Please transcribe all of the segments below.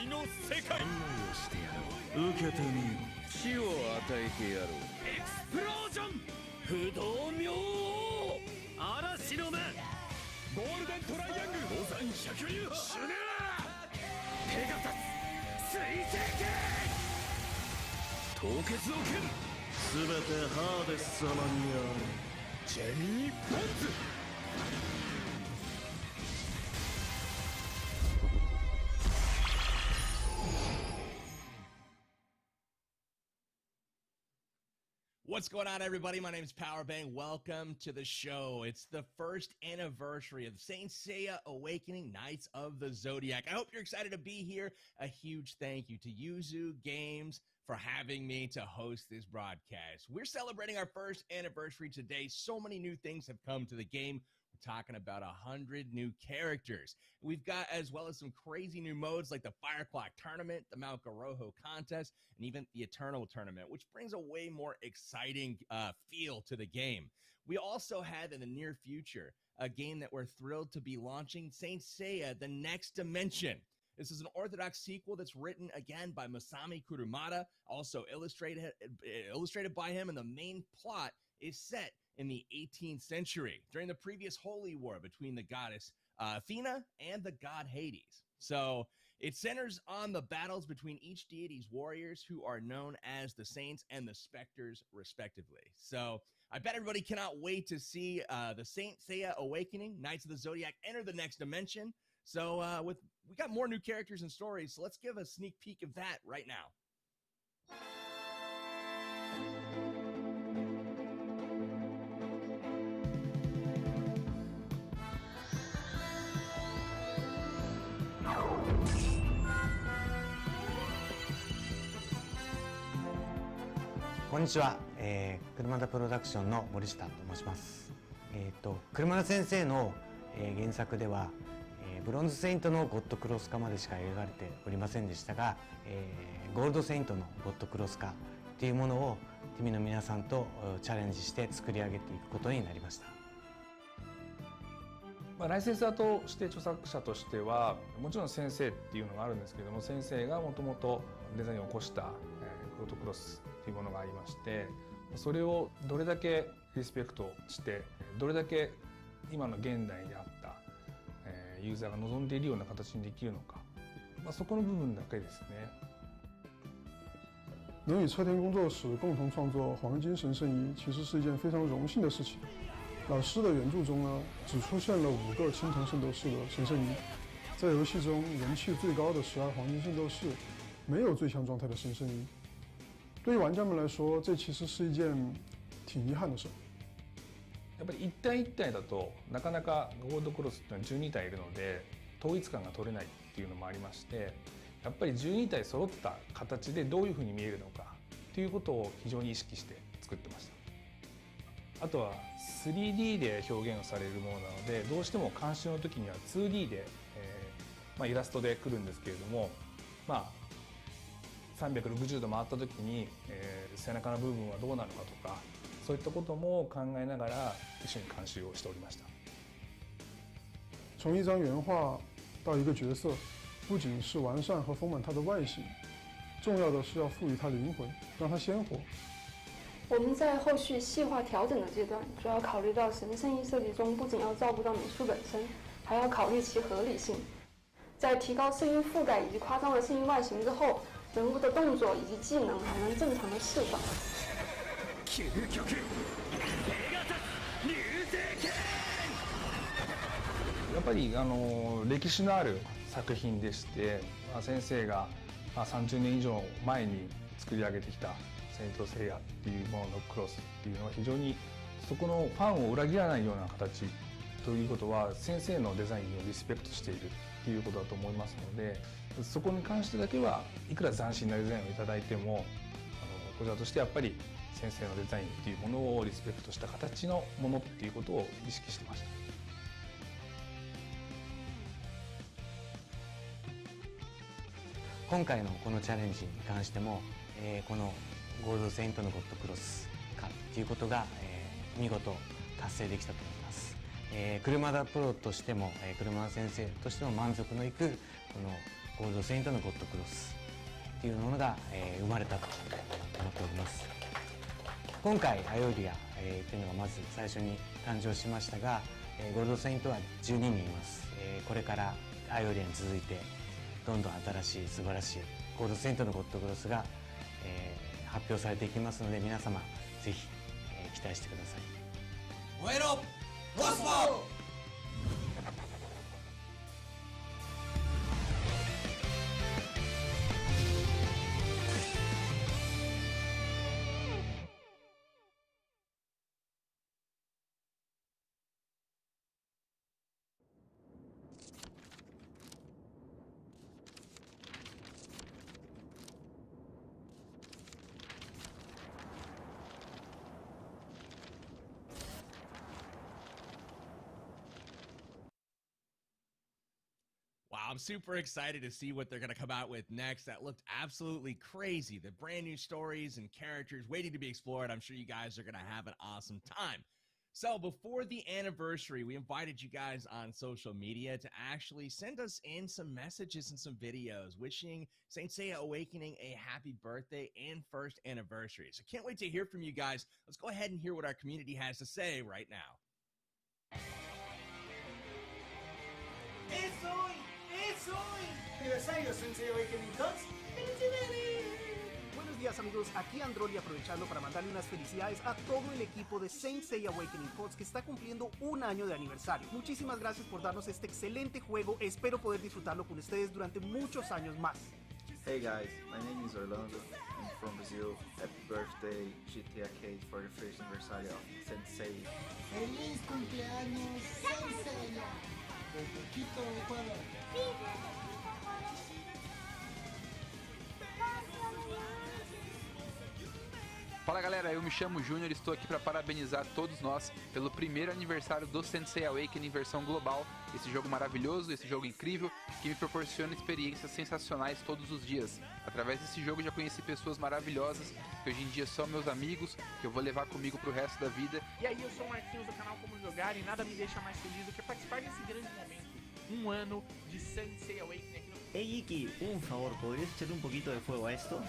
愛の世界。案内をしてやろう。受けてみよ。死を与えてやろう。エクスプロージョン不動明王嵐の目ゴールデントライアングル五山百竜派死ね手が立つ水星剣凍結の剣すべてハーデス様にある。ジェニー・ポンズWhat's going on, everybody? My name is Powerbang. Welcome to the show. It's the first anniversary of Saint Seiya Awakening Knights of the Zodiac. I hope you're excited to be here. A huge thank you to Yuzu Games for having me to host this broadcast. We're celebrating our first anniversary today. So many new things have come to the game. We're talking about 100 new characters. We've got as well as some crazy new modes like the Fire Clock Tournament, the Mount Goroho Contest, and even the Eternal Tournament, which brings a way more exciting feel to the game. We also have in the near future a game that we're thrilled to be launching, Saint Seiya, The Next Dimension. This is an orthodox sequel that's written again by Masami Kurumada, also illustrated by him, and the main plot is set in the 18th century during the previous holy war between the goddess Athena and the god Hades. So it centers on the battles between each deity's warriors, who are known as the Saints and the Spectres, respectively. So I bet everybody cannot wait to see the Saint Seiya Awakening, Knights of the Zodiac, enter the next dimension. So we got more new characters and stories, so let's give a sneak peek of that right now. こんにちは、車田プロダクションの森下と申します。車田先生の、原作では、ブロンズセイントのゴッドクロス化までしか描かれておりませんでしたが、ゴールドセイントのゴッドクロス化というものをティミの皆さんとチャレンジして作り上げていくことになりました。ライセンサーとして著作者としてはもちろん先生っていうのがあるんですけれども、先生がもともとデザインを起こした、ゴッドクロスというものがありまして、それをどれだけリスペクトしてどれだけ今の現代にあった、ユーザーが望んでいるような形にできるのか、そこの部分だけですね。能与车田工作室共同创作《黄金神圣衣》，其实是一件非常荣幸的事情。老师的原著中呢，只出现了5个青铜圣斗士的神圣衣，在游戏中人气最高的12黄金圣斗士，没有最强状态的神圣衣。对于玩家们来说，这其实是一件挺遗憾的事。やっぱり1体1体だとなかなかゴールドクロスっていうのは12体いるので統一感が取れないっていうのもありまして、やっぱり12体揃った形でどういうふうに見えるのかということを非常に意識して作ってました。あとは 3D で表現をされるものなので、どうしても監視の時には 2D で、イラストで来るんですけれども、360度回った時に、背中の部分はどうなるのかとか、そういったことも考えながら一緒に監修をしておりました。从一张原画到一个角色，不仅是完善和丰满它的外形，重要的是要赋予它灵魂，让它鲜活。我们在后续细化调整的阶段，主要考虑到神圣衣设计中不仅要照顾到美术本身，还要考虑其合理性。在提高声音覆盖以及夸张的声音外形之后，人物的动作以及技能还能正常的释放。究極手形流星剣。やっぱり歴史のある作品でして、先生が30年以上前に作り上げてきたセイントセイヤっていうもののクロスっていうのは非常にそこのファンを裏切らないような形ということは、先生のデザインをリスペクトしているということだと思いますので、そこに関してだけはいくら斬新なデザインをいただいても、こちらとしてやっぱり先生のデザインっていうものをリスペクトした形のものっていうことを意識してました。今回のこのチャレンジに関しても、このゴールドセイントのゴッドクロス化っていうことが、見事達成できたと思います。車田プロとしても、車田先生としても満足のいくこのゴールドセイントのゴッドクロスっていうものが、生まれたと思っております。今回アイオリア、っていうのがまず最初に誕生しましたが、ゴールドセイントは12人います。これからアイオリアに続いてどんどん新しい素晴らしいゴールドセイントのゴッドクロスが、発表されていきますので、皆様ぜひ、期待してください。燃えろコスモ。Wow, I'm super excited to see what they're going to come out with next. That looked absolutely crazy. The brand new stories and characters waiting to be explored. I'm sure you guys are going to have an awesome time. So before the anniversary, we invited you guys on social media to actually send us in some messages and some videos wishing Saint Seiya Awakening a happy birthday and first anniversary. So can't wait to hear from you guys. Let's go ahead and hear what our community has to say right now. ¡Es hoy! ¡Es hoy! ¡Aniversario Sensei Awakening KOTZ! Buenos días amigos, aquí Androli aprovechando para mandarle unas felicidades a todo el equipo de Saint Seiya Awakening KOTZ que está cumpliendo un año de aniversario. Muchísimas gracias por darnos este excelente juego, espero poder disfrutarlo con ustedes durante muchos años más. Hey guys, my name is Orlando, I'm from Brazil. Happy birthday GTA K for the first anniversary of Sensei. ¡Feliz cumpleaños Sensei! Desde Quito, Ecuador. Fala galera, eu me chamo Júnior e estou aqui para parabenizar todos nós pelo primeiro aniversário do Sensei Awakening em versão global, esse jogo maravilhoso, esse jogo incrível que me proporciona experiências sensacionais todos os dias. Através desse jogo já conheci pessoas maravilhosas que hoje em dia são meus amigos, que eu vou levar comigo pro resto da vida. E aí, eu sou o Marquinhos do canal Como Jogar e nada me deixa mais feliz do que participar desse grande momento. Um ano de Sensei Awakening aqui no... Hey Iki, un favor, ¿podrías echarle un poquito de fuego a esto?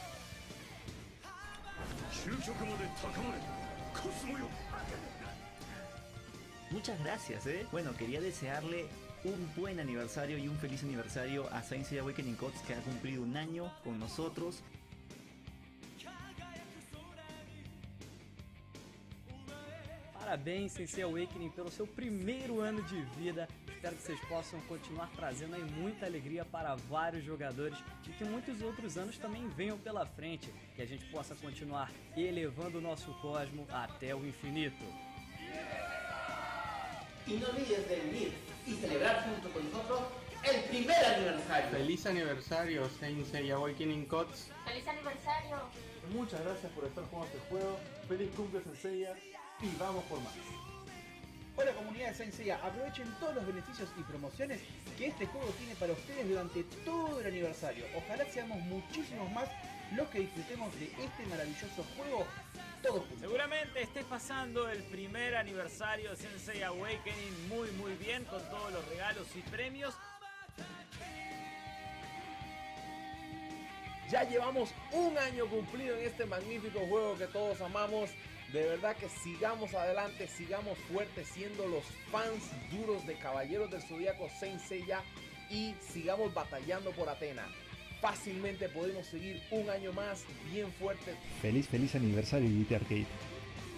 Muchas gracias, Bueno, quería desearle un buen aniversario y un feliz aniversario a Saint Seiya Awakening KOTZ, que ha cumplido un año con nosotros. Parabéns, Sensei Awakening, pelo seu primeiro ano de vida. Espero que vocês possam continuar trazendo aí muita alegria para vários jogadores e que muitos outros anos também venham pela frente, que a gente possa continuar elevando o nosso cosmo até o infinito. Y no olvides de venir y celebrar junto con nosotros el primer aniversario. Feliz aniversario, Saint Seiya Awakening KOTZ. ¡Feliz aniversario! Muchas gracias por estar jugando este juego. Feliz cumple Senseiya y vamos por más. Hola comunidad de Saint Seiya, aprovechen todos los beneficios y promociones que este juego tiene para ustedes durante todo el aniversario. Ojalá seamos muchísimos más los que disfrutemos de este maravilloso juego todos juntos. Seguramente estés pasando el primer aniversario de Sensei Awakening muy bien con todos los regalos y premios. Ya llevamos un año cumplido en este magnífico juego que todos amamos. De verdad que sigamos adelante, sigamos fuertes siendo los fans duros de Caballeros del Zodíaco Saint Seiya y sigamos batallando por Atena. Fácilmente podemos seguir un año más bien fuertes. Feliz aniversario GT Arcade.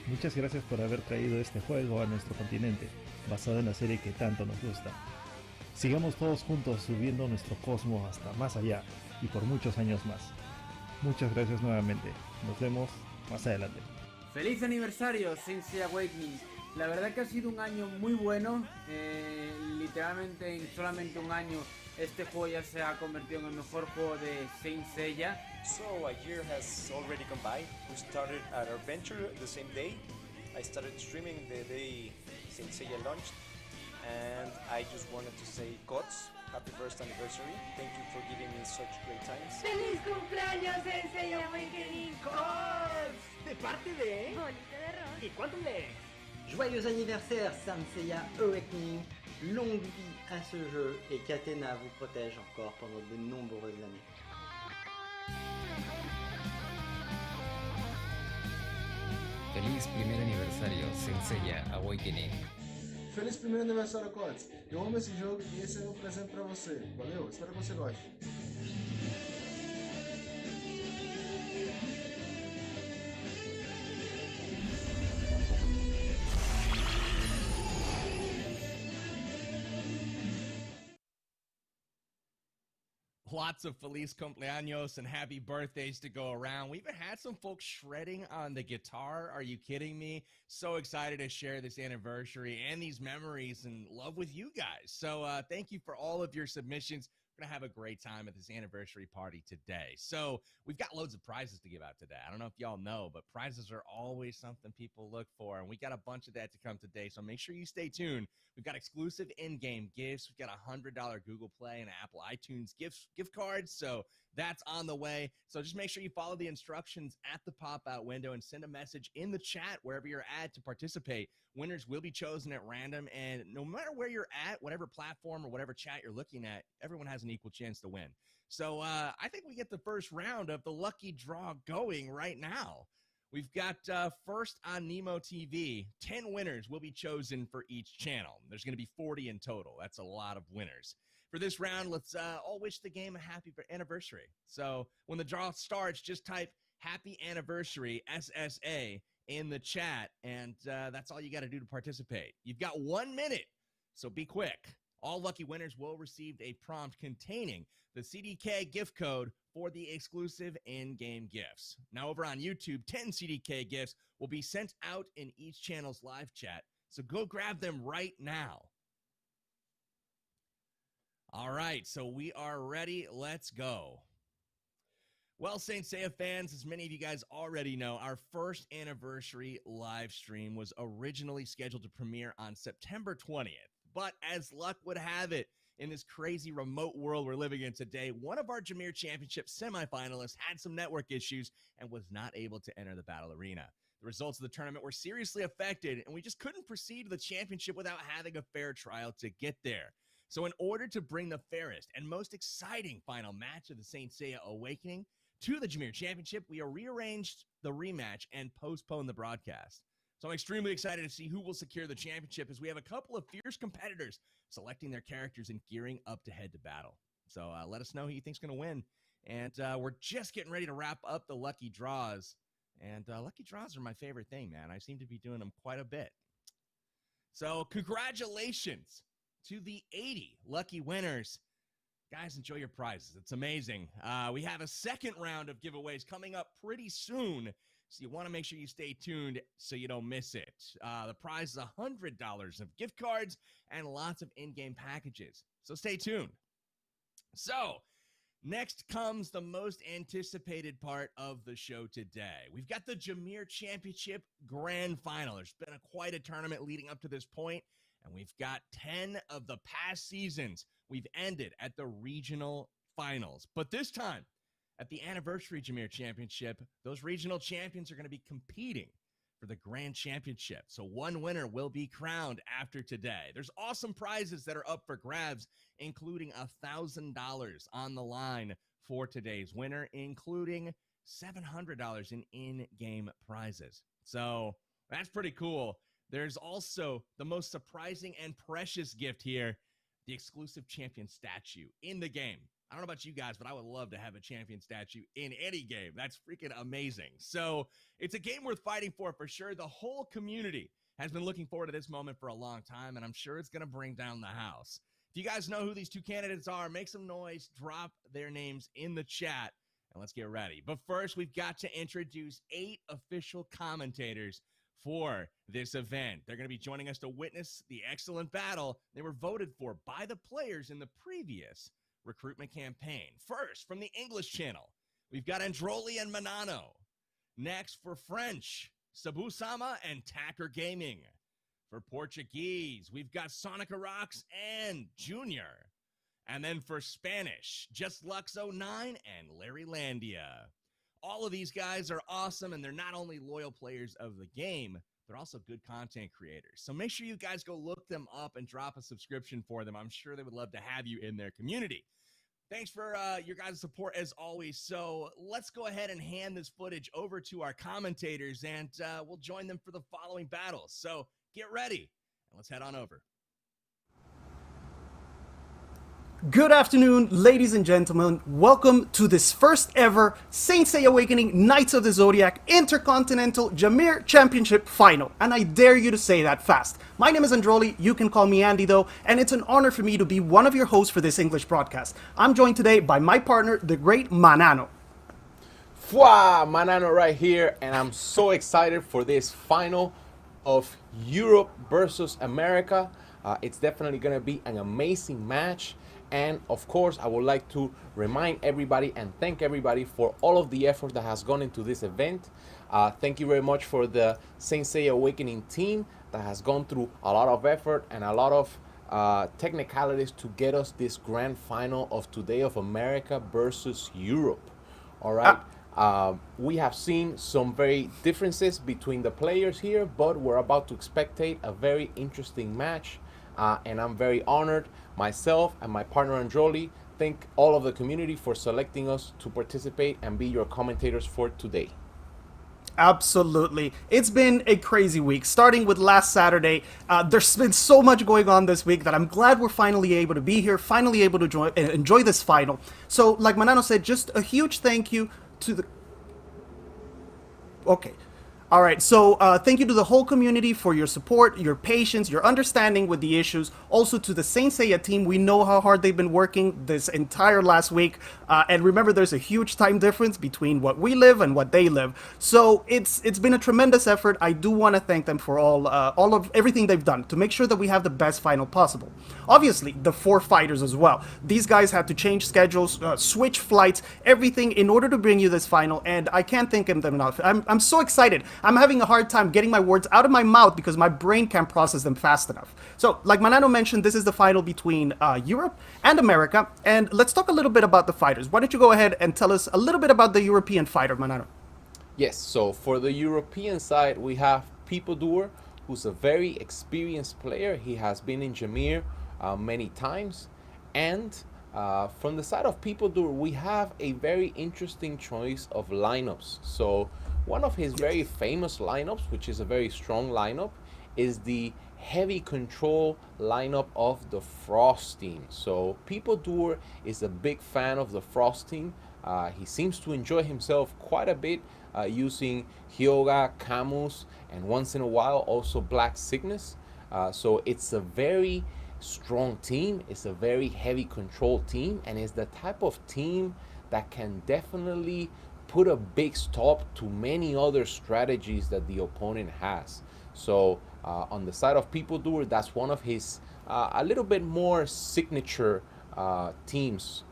Muchas gracias por haber traído este juego a nuestro continente, basado en la serie que tanto nos gusta. Sigamos todos juntos subiendo nuestro cosmos hasta más allá y por muchos años más. Muchas gracias nuevamente. Nos vemos más adelante. ¡Feliz aniversario, Sensei Awakening! La verdad que ha sido un año muy bueno. Literalmente en solamente un año este juego ya se ha convertido en el mejor juego de Saint Seiya. So a year has already gone by. We started our adventure the same day. I started streaming the day Saint Seiya launched. And I just wanted to say KOTZ, happy first anniversary. Thank you for giving me such great times. ¡Feliz cumpleaños, Sensei Awakening KOTZ! De parte de... Bolita de ron. ¿Y cuánto de...? Joyeux anniversaire, Saint Seiya Awakening longue vie à ce jeu et qu'Athéna vous protège encore pendant de nombreuses années. Feliz primer aniversario, Seiya Awakening. Feliz primeiro aniversário, KOTZ. Eu amo esse jogo e esse é um presente pra você. Valeu, espero que você goste. Lots of Feliz Cumpleaños and happy birthdays to go around. We even had some folks shredding on the guitar. Are you kidding me? So excited to share this anniversary and these memories and love with you guys. So thank you for all of your submissions. We're going to have a great time at this anniversary party today. So we've got loads of prizes to give out today. I don't know if y'all know, but prizes are always something people look for, and we got a bunch of that to come today, so make sure you stay tuned. We've got exclusive in-game gifts. We've got a $100 Google Play and Apple iTunes gift cards, so that's on the way. So just make sure you follow the instructions at the pop-out window and send a message in the chat wherever you're at to participate. Winners will be chosen at random, and no matter where you're at, whatever platform or whatever chat you're looking at, everyone has an equal chance to win. So I think we get the first round of the lucky draw going right now. We've got first on Nemo TV, 10 winners will be chosen for each channel. There's going to be 40 in total. That's a lot of winners. For this round, let's all wish the game a happy anniversary. So when the draw starts, just type happy anniversary, SSA, in the chat, and that's all you got to do to participate. You've got 1 minute, so be quick. All lucky winners will receive a prompt containing the CDK gift code for the exclusive in-game gifts. Now over on YouTube, 10 CDK gifts will be sent out in each channel's live chat, so go grab them right now. All right, so we are ready. Let's go. Well, Saint Seiya fans, as many of you guys already know, our first anniversary live stream was originally scheduled to premiere on September 20th. But as luck would have it, in this crazy remote world we're living in today, one of our Jameer Championship semifinalists had some network issues and was not able to enter the battle arena. The results of the tournament were seriously affected, and we just couldn't proceed to the championship without having a fair trial to get there. So in order to bring the fairest and most exciting final match of the Saint Seiya Awakening to the Jameer Championship, we have rearranged the rematch and postponed the broadcast. So I'm extremely excited to see who will secure the championship, as we have a couple of fierce competitors selecting their characters and gearing up to head to battle. So let us know who you think's going to win. And we're just getting ready to wrap up the lucky draws. And lucky draws are my favorite thing, man. I seem to be doing them quite a bit. So congratulations to the 80 lucky winners. Guys, enjoy your prizes. It's amazing. We have a second round of giveaways coming up pretty soon, so you want to make sure you stay tuned so you don't miss it. The prize is $100 of gift cards and lots of in-game packages, so stay tuned. So next comes the most anticipated part of the show today. We've got the Jameer Championship Grand Final. There's been quite a tournament leading up to this point, and we've got 10 of the past seasons we've ended at the regional finals. But this time, at the anniversary Jameer Championship, those regional champions are going to be competing for the Grand Championship. So one winner will be crowned after today. There's awesome prizes that are up for grabs, including $1,000 on the line for today's winner, including $700 in in-game prizes. So that's pretty cool. There's also the most surprising and precious gift here, the exclusive champion statue in the game. I don't know about you guys, but I would love to have a champion statue in any game. That's freaking amazing. So it's a game worth fighting for sure. The whole community has been looking forward to this moment for a long time, and I'm sure it's going to bring down the house. If you guys know who these two candidates are, make some noise, drop their names in the chat, and let's get ready. But first, we've got to introduce 8 official commentators for this event. They're going to be joining us to witness the excellent battle they were voted for by the players in the previous recruitment campaign. First, from the English channel, we've got Androli and Manano. Next, for French, Sabu-sama and Tacker Gaming. For Portuguese, we've got Sonic Rocks and Junior. And then for Spanish, Just Lux09 and Larry Landia. All of these guys are awesome, and they're not only loyal players of the game, They're also good content creators. So make sure you guys go look them up and drop a subscription for them. I'm sure they would love to have you in their community. Thanks for your guys' support as always. So let's go ahead and hand this footage over to our commentators, and we'll join them for the following battles. So get ready, and let's head on over. Good afternoon, ladies and gentlemen. Welcome to this first ever Saint Seiya Awakening Knights of the Zodiac Intercontinental Jameer Championship Final. And I dare you to say that fast. My name is Androli, you can call me Andy though, and it's an honor for me to be one of your hosts for this English broadcast. I'm joined today by my partner, the great Manano. Fwa! Manano right here, and I'm so excited for this final of Europe versus America. It's definitely going to be an amazing match. And of course, I would like to remind everybody and thank everybody for all of the effort that has gone into this event. Thank you very much for the Saint Seiya Awakening team that has gone through a lot of effort and a lot of technicalities to get us this grand final of today of America versus Europe. All right. We have seen some very differences between the players here, but we're about to spectate a very interesting match. And I'm very honored, myself and my partner Androli, thank all of the community for selecting us to participate and be your commentators for today. Absolutely. It's been a crazy week, starting with last Saturday. There's been so much going on this week that I'm glad we're finally able to be here, finally able to enjoy this final. So, like Manano said, just a huge thank you to the... Okay. All right, so thank you to the whole community for your support, your patience, your understanding with the issues. Also to the Saint Seiya team, we know how hard they've been working this entire last week. And remember, there's a huge time difference between what we live and what they live. So it's been a tremendous effort. I do want to thank them for all of everything they've done to make sure that we have the best final possible. Obviously, the 4 fighters as well. These guys had to change schedules, switch flights, everything in order to bring you this final. And I can't thank them enough. I'm so excited. I'm having a hard time getting my words out of my mouth because my brain can't process them fast enough. So, like Manano mentioned, this is the final between Europe and America. And let's talk a little bit about the fighters. Why don't you go ahead and tell us a little bit about the European fighter, Manano? Yes, so for the European side, we have Pipodur, who's a very experienced player. He has been in Jameer many times. And from the side of Pipodur, we have a very interesting choice of lineups. So one of his very famous lineups, which is a very strong lineup, is the heavy control lineup of the Frost team. So Pipodur is a big fan of the Frost team. He seems to enjoy himself quite a bit using Hyoga, Camus, and once in a while also Black Cygnus. So it's a very strong team. It's a very heavy control team, and it's the type of team that can definitely put a big stop to many other strategies that the opponent has. So on the side of Pipodur, that's one of his a little bit more signature teams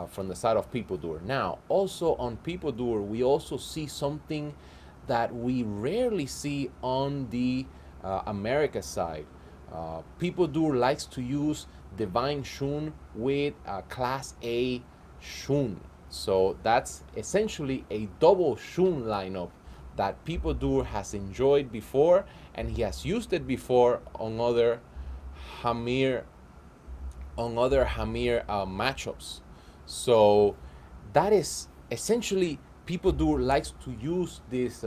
from the side of Pipodur. Now, also on Pipodur, we also see something that we rarely see on the America side. Pipodur likes to use Divine Shun with Class A Shun. So that's essentially a double Shun lineup that Pipodur has enjoyed before, and he has used it before on other Hamir matchups. So that is essentially Pipodur likes to use this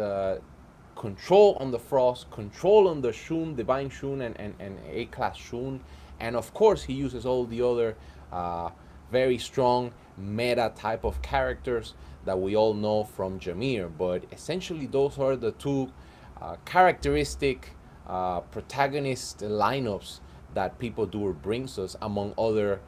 control on the Frost, control on the Shun, Divine Shun, and A-Class Shun, and of course he uses all the other very strong meta type of characters that we all know from Jameer. But essentially those are the two characteristic protagonist lineups that Pipodur brings us, among other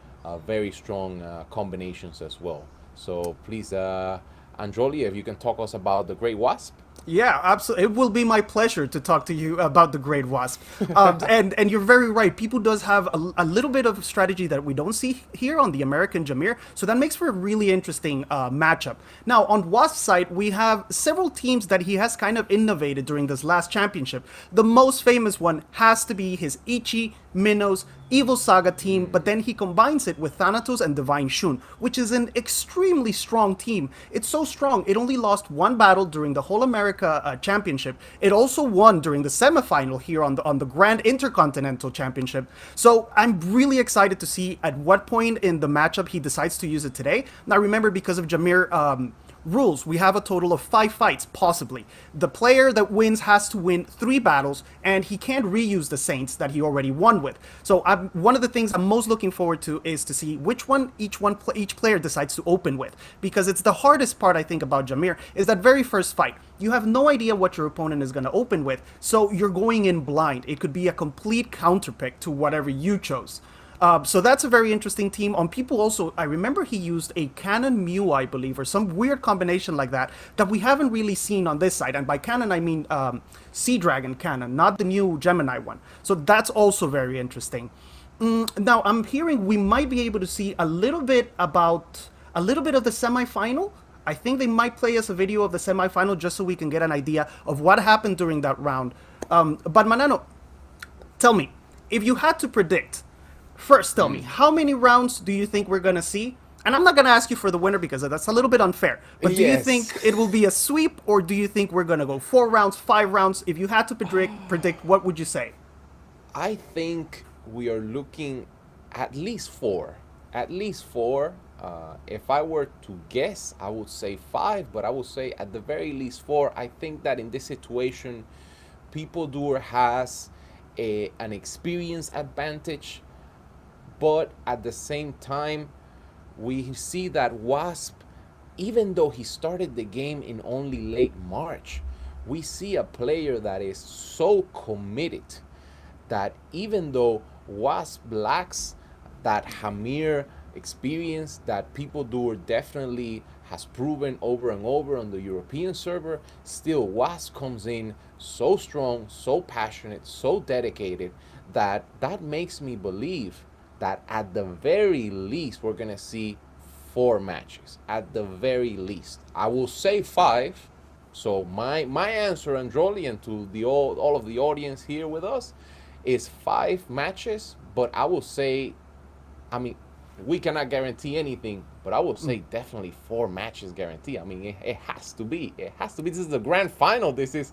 very strong combinations as well. So please, Androli, if you can talk us about the Great Wasp. Yeah, absolutely. It will be my pleasure to talk to you about the Great Wasp. And you're very right. People does have a little bit of strategy that we don't see here on the American Jameer. So that makes for a really interesting matchup. Now, on Wasp's side, we have several teams that he has kind of innovated during this last championship. The most famous one has to be his Ichi, Minnows, Evil Saga team, but then he combines it with Thanatos and Divine Shun, which is an extremely strong team. It's so strong, it only lost one battle during the whole American America Championship. It also won during the semifinal here on the Grand Intercontinental Championship. So I'm really excited to see at what point in the matchup he decides to use it today. Now remember, because of Jameer rules, we have a total of 5 fights, possibly. The player that wins has to win 3 battles, and he can't reuse the Saints that he already won with. So one of the things I'm most looking forward to is to see which one each player decides to open with, because it's the hardest part, I think, about Jameer, is that very first fight. You have no idea what your opponent is going to open with, so you're going in blind. It could be a complete counterpick to whatever you chose. So that's a very interesting team. On people also, I remember he used a Cannon Mew, I believe, or some weird combination like that we haven't really seen on this side. And by Cannon, I mean Sea Dragon Cannon, not the new Gemini one. So that's also very interesting. Now, I'm hearing we might be able to see a little bit of the semifinal. I think they might play us a video of the semifinal just so we can get an idea of what happened during that round. But Manano, tell me, if you had to predict, first, tell me, how many rounds do you think we're going to see? And I'm not going to ask you for the winner because that's a little bit unfair. But do you think it will be a sweep, or do you think we're going to go 4 rounds, 5 rounds? If you had to predict, what would you say? I think we are looking at least 4. At least 4. If I were to guess, I would say 5, but I would say at the very least 4. I think that in this situation, People Doer has an experience advantage. But at the same time, we see that Wasp, even though he started the game in only late March, we see a player that is so committed that even though Wasp lacks that Hamir experience that People Doer definitely has proven over and over on the European server, still Wasp comes in so strong, so passionate, so dedicated that makes me believe that at the very least we're gonna see 4 matches. At the very least, I will say 5. So my answer, Androli, and to all of the audience here with us, is 5 matches. But I will say, I mean, we cannot guarantee anything, but I will say definitely 4 matches guarantee. I mean, it has to be. It has to be. This is the grand final. This is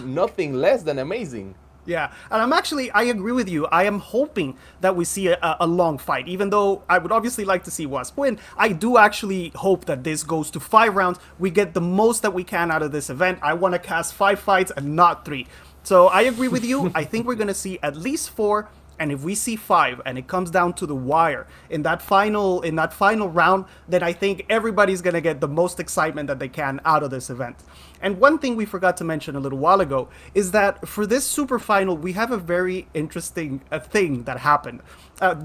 nothing less than amazing. Yeah, and I agree with you. I am hoping that we see a long fight, even though I would obviously like to see Wasp win. I do actually hope that this goes to 5 rounds. We get the most that we can out of this event. I want to cast 5 fights and not 3. So I agree with you. I think we're going to see at least 4. And if we see 5 and it comes down to the wire in that final round, then I think everybody's going to get the most excitement that they can out of this event. And one thing we forgot to mention a little while ago is that for this super final, we have a very interesting thing that happened.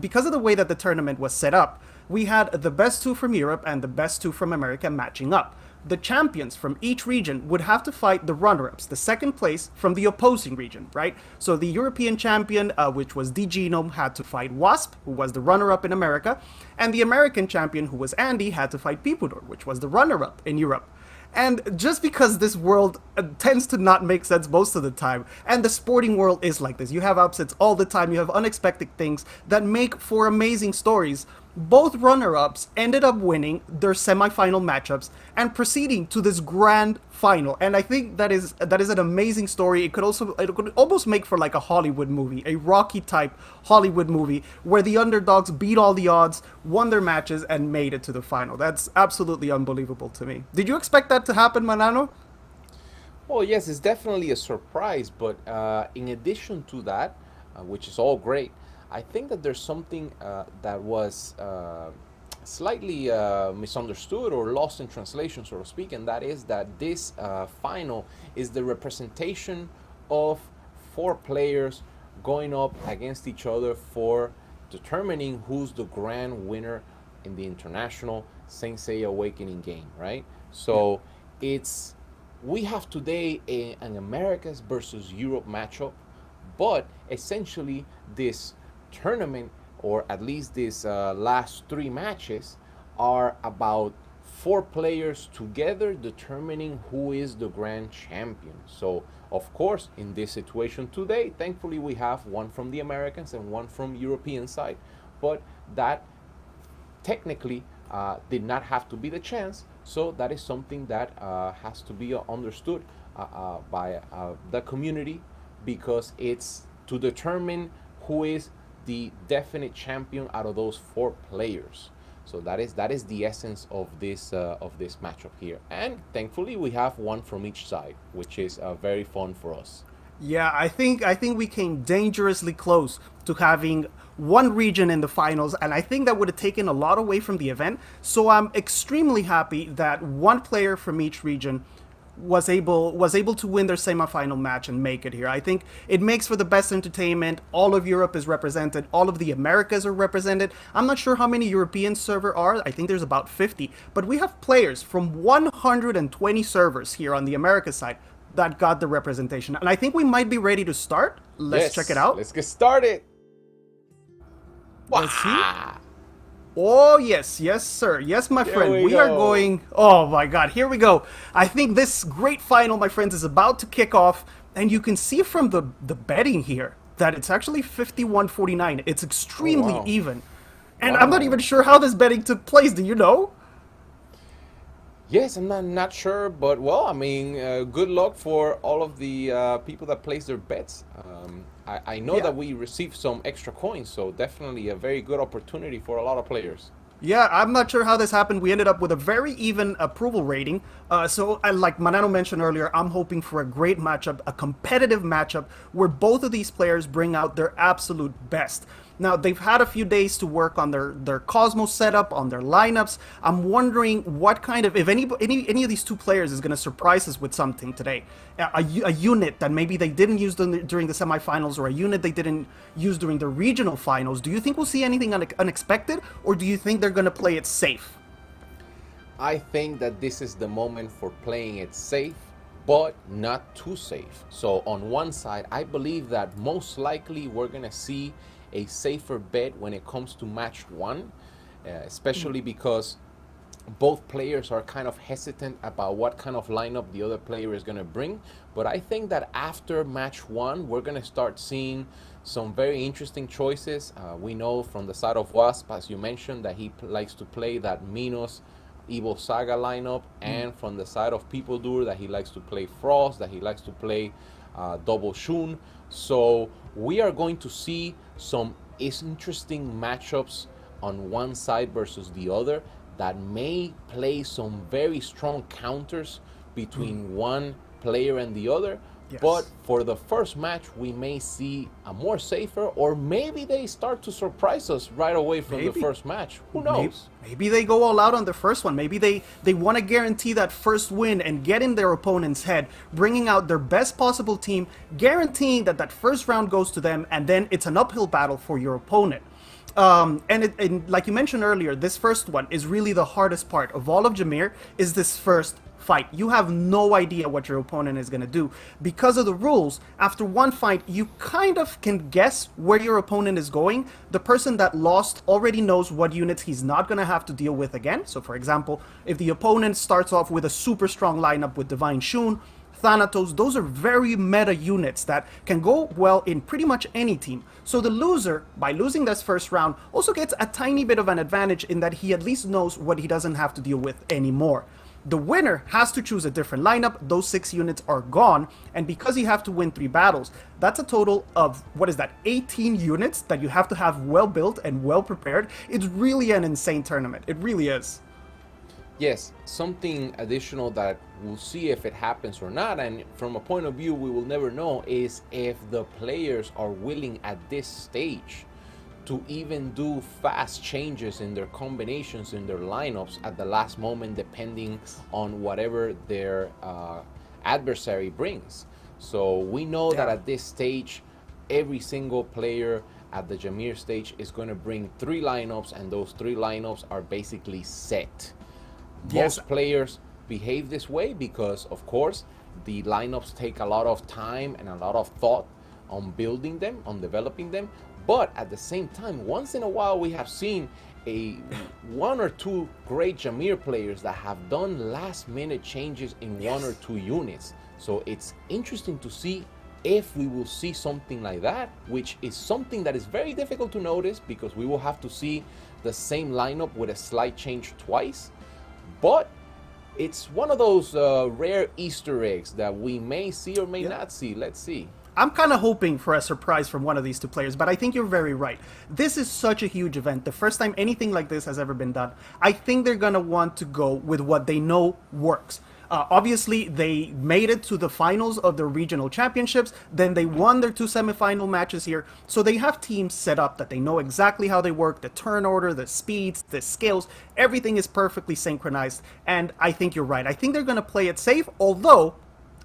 Because of the way that the tournament was set up, we had the best 2 from Europe and the best 2 from America matching up. The champions from each region would have to fight the runner-ups, the second place from the opposing region, right? So the European champion, which was D-Genome, had to fight Wasp, who was the runner-up in America, and the American champion, who was Andy, had to fight Pipudor, which was the runner-up in Europe. And just because this world tends to not make sense most of the time, and the sporting world is like this, you have upsets all the time, you have unexpected things that make for amazing stories, both runner-ups ended up winning their semifinal matchups and proceeding to this grand final. And I think that is an amazing story. It could almost make for like a Hollywood movie, a Rocky type Hollywood movie where the underdogs beat all the odds, won their matches, and made it to the final. That's absolutely unbelievable to me. Did you expect that to happen, Manano? Well, yes, it's definitely a surprise, but in addition to that, which is all great, I think that there's something that was slightly misunderstood or lost in translation, so to speak, and that is that this final is the representation of 4 players going up against each other for determining who's the grand winner in the international Saint Seiya Awakening game, right? So we have today an Americas versus Europe matchup, but essentially this tournament, or at least these last 3 matches, are about 4 players together determining who is the grand champion. So of course, in this situation today, thankfully we have one from the Americans and one from European side, but that technically did not have to be the chance, So that is something that has to be understood by the community, because it's to determine who is the definite champion out of those 4 players. So that is the essence of this matchup here, and thankfully we have one from each side, which is very fun for us. Yeah, I think we came dangerously close to having one region in the finals, and I think that would have taken a lot away from the event. So I'm extremely happy that one player from each region was able to win their semifinal match and make it here. I think it makes for the best entertainment. All of Europe is represented. All of the Americas are represented. I'm not sure how many European servers are. I think there's about 50. But we have players from 120 servers here on the America side that got the representation. And I think we might be ready to start. Let's check it out. Let's get started. Let's see. Oh, yes, yes, sir. Yes, my friend. We are going... Oh, my God. Here we go. I think this great final, my friends, is about to kick off. And you can see from the betting here that it's actually 51-49. It's extremely even. And I'm not even sure how this betting took place. Do you know? Yes, I'm not sure, but well, I mean, good luck for all of the people that place their bets. I know that we received some extra coins, so definitely a very good opportunity for a lot of players. Yeah, I'm not sure how this happened. We ended up with a very even approval rating. So, like Manano mentioned earlier, I'm hoping for a great matchup, a competitive matchup, where both of these players bring out their absolute best. Now, they've had a few days to work on their Cosmos setup, on their lineups. I'm wondering what kind of, if any of these 2 players is going to surprise us with something today. A unit that maybe they didn't use during the semifinals, or a unit they didn't use during the regional finals. Do you think we'll see anything unexpected, or do you think they're going to play it safe? I think that this is the moment for playing it safe, but not too safe. So on one side, I believe that most likely we're going to see a safer bet when it comes to match 1, especially because both players are kind of hesitant about what kind of lineup the other player is going to bring. But I think that after match 1, we're going to start seeing some very interesting choices. We know from the side of Wasp, as you mentioned, that he likes to play that Minos Evo Saga lineup, and from the side of PeopleDoer, that he likes to play Frost, that he likes to play Double Shun. So we are going to see some interesting matchups on one side versus the other that may play some very strong counters between one player and the other. Yes. But for the first match, we may see a more safer, or maybe they start to surprise us right away from the first match. Who knows? Maybe they go all out on the first one. Maybe they want to guarantee that first win and get in their opponent's head, bringing out their best possible team, guaranteeing that first round goes to them, and then it's an uphill battle for your opponent. And like you mentioned earlier, this first one is really the hardest part of all of Jameer, is this first fight. You have no idea what your opponent is going to do. Because of the rules, after one fight, you kind of can guess where your opponent is going. The person that lost already knows what units he's not going to have to deal with again. So for example, if the opponent starts off with a super strong lineup with Divine Shun, Thanatos, those are very meta units that can go well in pretty much any team. So the loser, by losing this first round, also gets a tiny bit of an advantage in that he at least knows what he doesn't have to deal with anymore. The winner has to choose a different lineup. Those 6 units are gone, and because you have to win 3 battles, that's a total of, 18 units that you have to have well built and well prepared. It's really an insane tournament. It really is. Yes, something additional that we'll see if it happens or not, and from a point of view we will never know, is if the players are willing at this stage to even do fast changes in their combinations, in their lineups at the last moment, depending on whatever their adversary brings. So we know that at this stage, every single player at the Jameer stage is going to bring 3 lineups, and those 3 lineups are basically set. Most players behave this way because, of course, the lineups take a lot of time and a lot of thought on building them, on developing them. But at the same time, once in a while, we have seen 1 or 2 great Jameer players that have done last-minute changes in 1 or 2 units. So it's interesting to see if we will see something like that, which is something that is very difficult to notice because we will have to see the same lineup with a slight change twice. But it's one of those rare Easter eggs that we may see or may not see. Let's see. I'm kind of hoping for a surprise from one of these two players, but I think you're very right. This is such a huge event. The first time anything like this has ever been done. I think they're going to want to go with what they know works. Obviously, they made it to the finals of the regional championships. Then they won their 2 semifinal matches here. So they have teams set up that they know exactly how they work, the turn order, the speeds, the skills. Everything is perfectly synchronized. And I think you're right. I think they're going to play it safe, although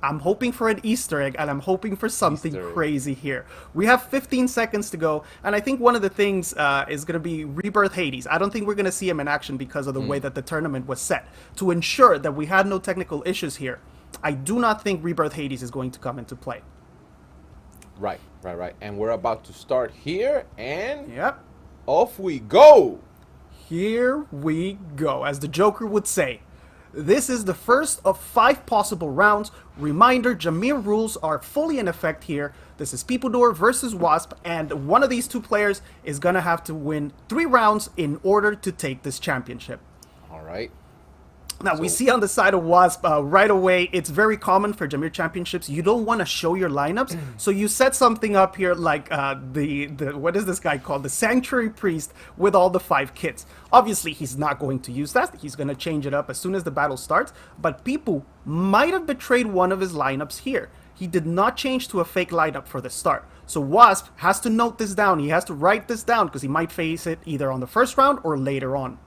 I'm hoping for an Easter egg, and I'm hoping for something crazy here. We have 15 seconds to go, and I think one of the things is going to be Rebirth Hades. I don't think we're going to see him in action because of the way that the tournament was set. To ensure that we had no technical issues here, I do not think Rebirth Hades is going to come into play. Right. And we're about to start here, and yep, off we go. Here we go, as the Joker would say. This is the first of 5 possible rounds. Reminder, Jameer rules are fully in effect here. This is Peopledore versus Wasp, and one of these 2 players is going to have to win 3 rounds in order to take this championship. All right. Now, we see on the side of Wasp, right away, it's very common for Jameer championships. You don't want to show your lineups, so you set something up here like what is this guy called? The Sanctuary Priest with all the 5 kits. Obviously, he's not going to use that. He's going to change it up as soon as the battle starts, but people might have betrayed one of his lineups here. He did not change to a fake lineup for the start. So Wasp has to note this down. He has to write this down because he might face it either on the first round or later on.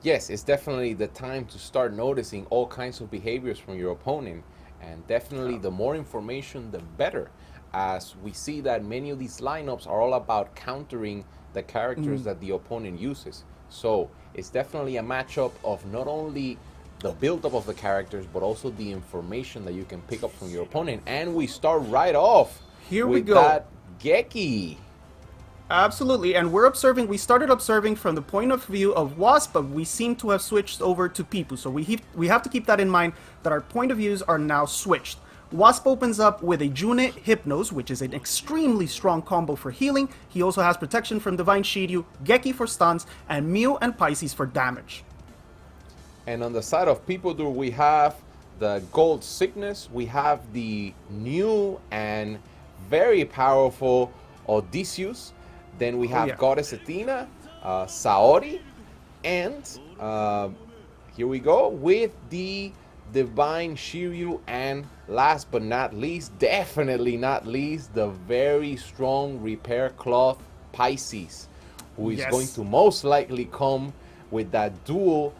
Yes, it's definitely the time to start noticing all kinds of behaviors from your opponent, and definitely the more information, the better, as we see that many of these lineups are all about countering the characters that the opponent uses. So it's definitely a matchup of not only the build-up of the characters, but also the information that you can pick up from your opponent. And we start right off here with we go. That Geki. Absolutely, and we started observing from the point of view of Wasp, but we seem to have switched over to Pipu, so we have to keep that in mind, that our point of views are now switched. Wasp opens up with a June Hypnos, which is an extremely strong combo for healing. He also has protection from Divine Shiryu, Geki for stuns, and Mew and Pisces for damage. And on the side of Peopledore, we have the Gold Sickness, we have the new and very powerful Odysseus. Then we have Goddess Athena, Saori, and here we go with the Divine Shiryu, and last but not least, definitely not least, the very strong Repair Cloth Pisces, who is going to most likely come with that dual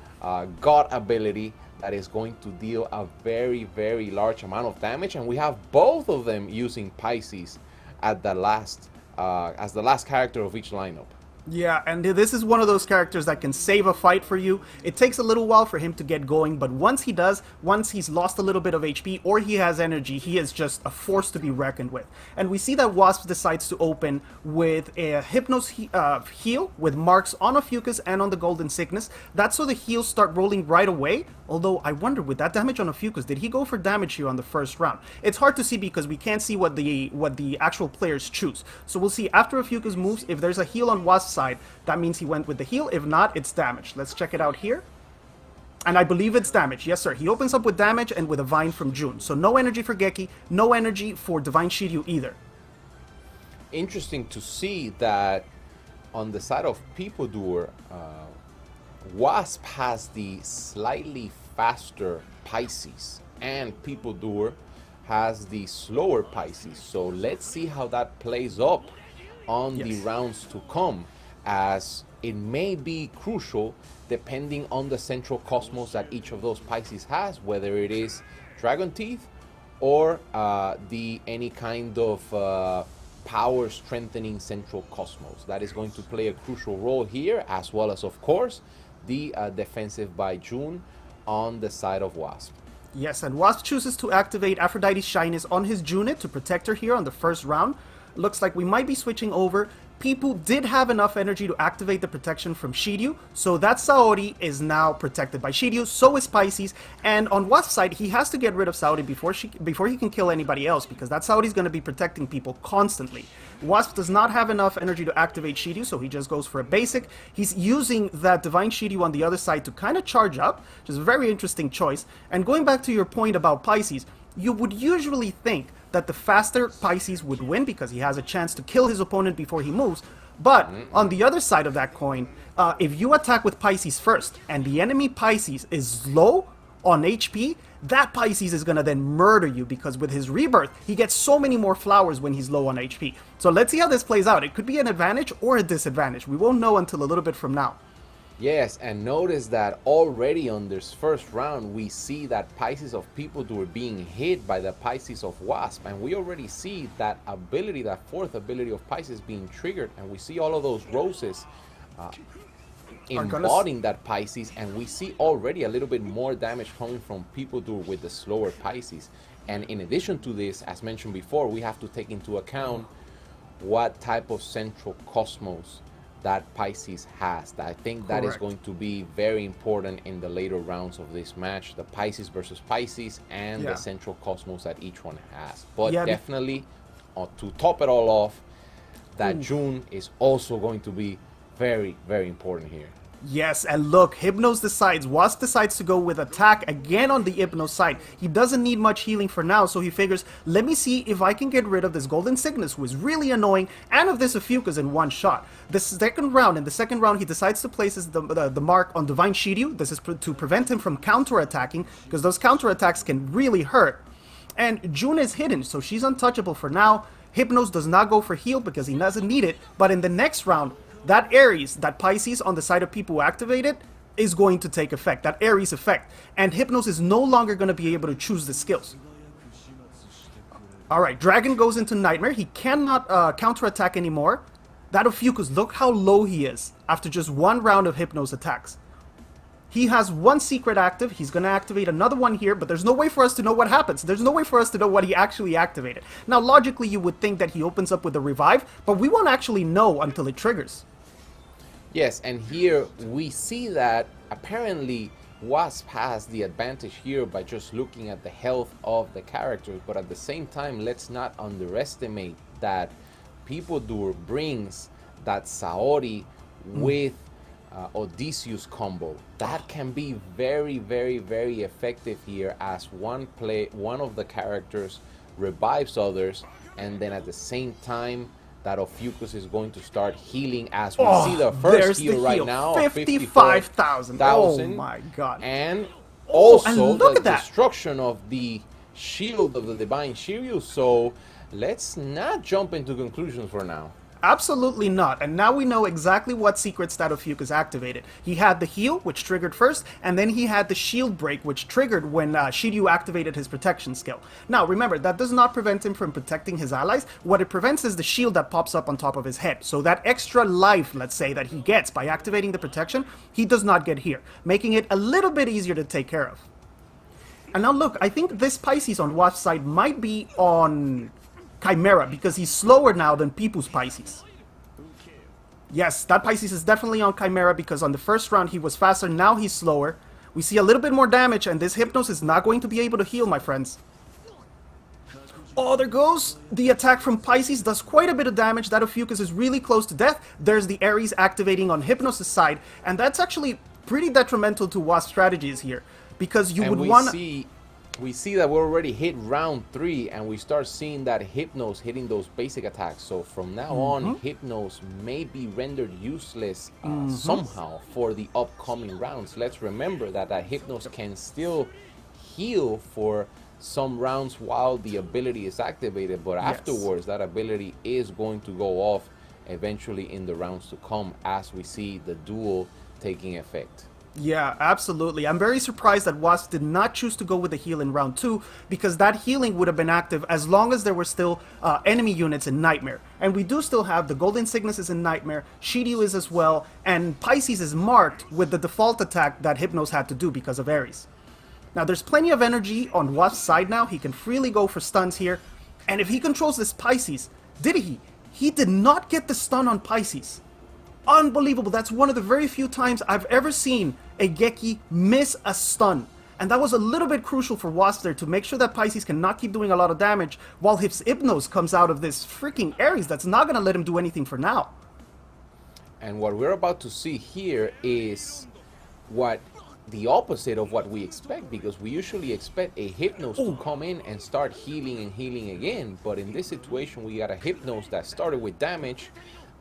God ability that is going to deal a very, very large amount of damage, and we have both of them using Pisces at the last as the last character of each lineup. Yeah, and this is one of those characters that can save a fight for you. It takes a little while for him to get going, but once he does, once he's lost a little bit of HP or he has energy, he is just a force to be reckoned with. And we see that Wasp decides to open with a Hypnos heal with marks on Ophiuchus and on the Golden Sickness. That's so the heals start rolling right away. Although I wonder, with that damage on Ophiuchus, did he go for damage here on the first round? It's hard to see because we can't see what the actual players choose. So we'll see after Ophiuchus moves, if there's a heal on Wasp's side, that means he went with the heal. If not, it's damage. Let's check it out here. And I believe it's damage. Yes, sir. He opens up with damage and with a Vine from June. So no energy for Geki, no energy for Divine Shiryu either. Interesting to see that on the side of Peopledore, Wasp has the slightly faster Pisces, and Peopledore has the slower Pisces. So let's see how that plays up on the rounds to come, as it may be crucial depending on the central cosmos that each of those Pisces has, whether it is Dragon Teeth or any kind of power strengthening central cosmos. That is going to play a crucial role here, as well as, of course, the defensive by June on the side of Wasp. Yes, and Wasp chooses to activate Aphrodite's Shyness on his Junit to protect her here on the first round. Looks like we might be switching over. People did have enough energy to activate the protection from Shiryu, so that Saori is now protected by Shiryu, so is Pisces, and on Wasp's side, he has to get rid of Saori before he can kill anybody else, because that Saori is going to be protecting people constantly. Wasp does not have enough energy to activate Shiryu, so he just goes for a basic. He's using that Divine Shiryu on the other side to kind of charge up, which is a very interesting choice. And going back to your point about Pisces, you would usually think that the faster Pisces would win because he has a chance to kill his opponent before he moves. But on the other side of that coin, if you attack with Pisces first and the enemy Pisces is low on HP, that Pisces is going to then murder you because with his rebirth, he gets so many more flowers when he's low on HP. So let's see how this plays out. It could be an advantage or a disadvantage. We won't know until a little bit from now. Yes, and notice that already on this first round, we see that Pisces of People were being hit by the Pisces of Wasp. And we already see that ability, that fourth ability of Pisces being triggered. And we see all of those roses embodying that Pisces. And we see already a little bit more damage coming from People with the slower Pisces. And in addition to this, as mentioned before, we have to take into account what type of central cosmos that Pisces has. I think that is going to be very important in the later rounds of this match, the Pisces versus Pisces and the central cosmos that each one has. But definitely, to top it all off, that June is also going to be very, very important here. Yes, and look, Hypnos decides, Wasp decides to go with attack again on the Hypnos side. He doesn't need much healing for now, so he figures, let me see if I can get rid of this Golden Cygnus, who is really annoying, and of this Ophiuchus in one shot. In the second round, he decides to place the mark on Divine Shiryu. This is to prevent him from counter-attacking, because those counter-attacks can really hurt. And June is hidden, so she's untouchable for now. Hypnos does not go for heal because he doesn't need it, but in the next round, that Aries, that Pisces on the side of people who activate it, is going to take effect, that Aries effect. And Hypnos is no longer going to be able to choose the skills. Alright, Dragon goes into Nightmare. He cannot counterattack anymore. That Ophiuchus, look how low he is after just one round of Hypnos attacks. He has one secret active. He's going to activate another one here, but there's no way for us to know what happens. There's no way for us to know what he actually activated. Now, logically, you would think that he opens up with a revive, but we won't actually know until it triggers. Yes, and here we see that apparently Wasp has the advantage here by just looking at the health of the characters, but at the same time, let's not underestimate that Peopledour brings that Saori with Odysseus combo. That can be very, very, very effective here as one of the characters revives others, and then at the same time that Ophiuchus is going to start healing as we see the first heal right now. 55,000. Oh my god. And also the destruction of the shield of the Divine Shiryu. So let's not jump into conclusions for now. Absolutely not. And now we know exactly what secrets that Ophiuchus activated. He had the heal, which triggered first, and then he had the shield break, which triggered when Shiryu activated his protection skill. Now, remember, that does not prevent him from protecting his allies. What it prevents is the shield that pops up on top of his head. So that extra life, let's say, that he gets by activating the protection, he does not get here, making it a little bit easier to take care of. And now look, I think this Pisces on Wasp's side might be on Chimera, because he's slower now than People's Pisces. Yes, that Pisces is definitely on Chimera, because on the first round he was faster, now he's slower. We see a little bit more damage, and this Hypnos is not going to be able to heal, my friends. Oh, there goes the attack from Pisces, does quite a bit of damage. That Ophiuchus is really close to death. There's the Aries activating on Hypnos' side, and that's actually pretty detrimental to Wasp's strategies here, because you would want to... We see that we're already hit round 3, and we start seeing that Hypnos hitting those basic attacks. So from now on, Hypnos may be rendered useless somehow for the upcoming rounds. Let's remember that Hypnos can still heal for some rounds while the ability is activated, but afterwards that ability is going to go off eventually in the rounds to come as we see the duel taking effect. Yeah, absolutely. I'm very surprised that Wasp did not choose to go with the heal in round 2, because that healing would have been active as long as there were still enemy units in Nightmare. And we do still have the Golden Cygnus is in Nightmare, Shiryu is as well, and Pisces is marked with the default attack that Hypnos had to do because of Aries. Now, there's plenty of energy on Wasp's side now. He can freely go for stuns here. And if he controls this Pisces, He did not get the stun on Pisces. Unbelievable. That's one of the very few times I've ever seen a Geki miss a stun. And that was a little bit crucial for Wasp there to make sure that Pisces cannot keep doing a lot of damage while his Hypnos comes out of this freaking Ares that's not going to let him do anything for now. And what we're about to see here is what the opposite of what we expect, because we usually expect a Hypnos to come in and start healing and healing again. But in this situation, we got a Hypnos that started with damage,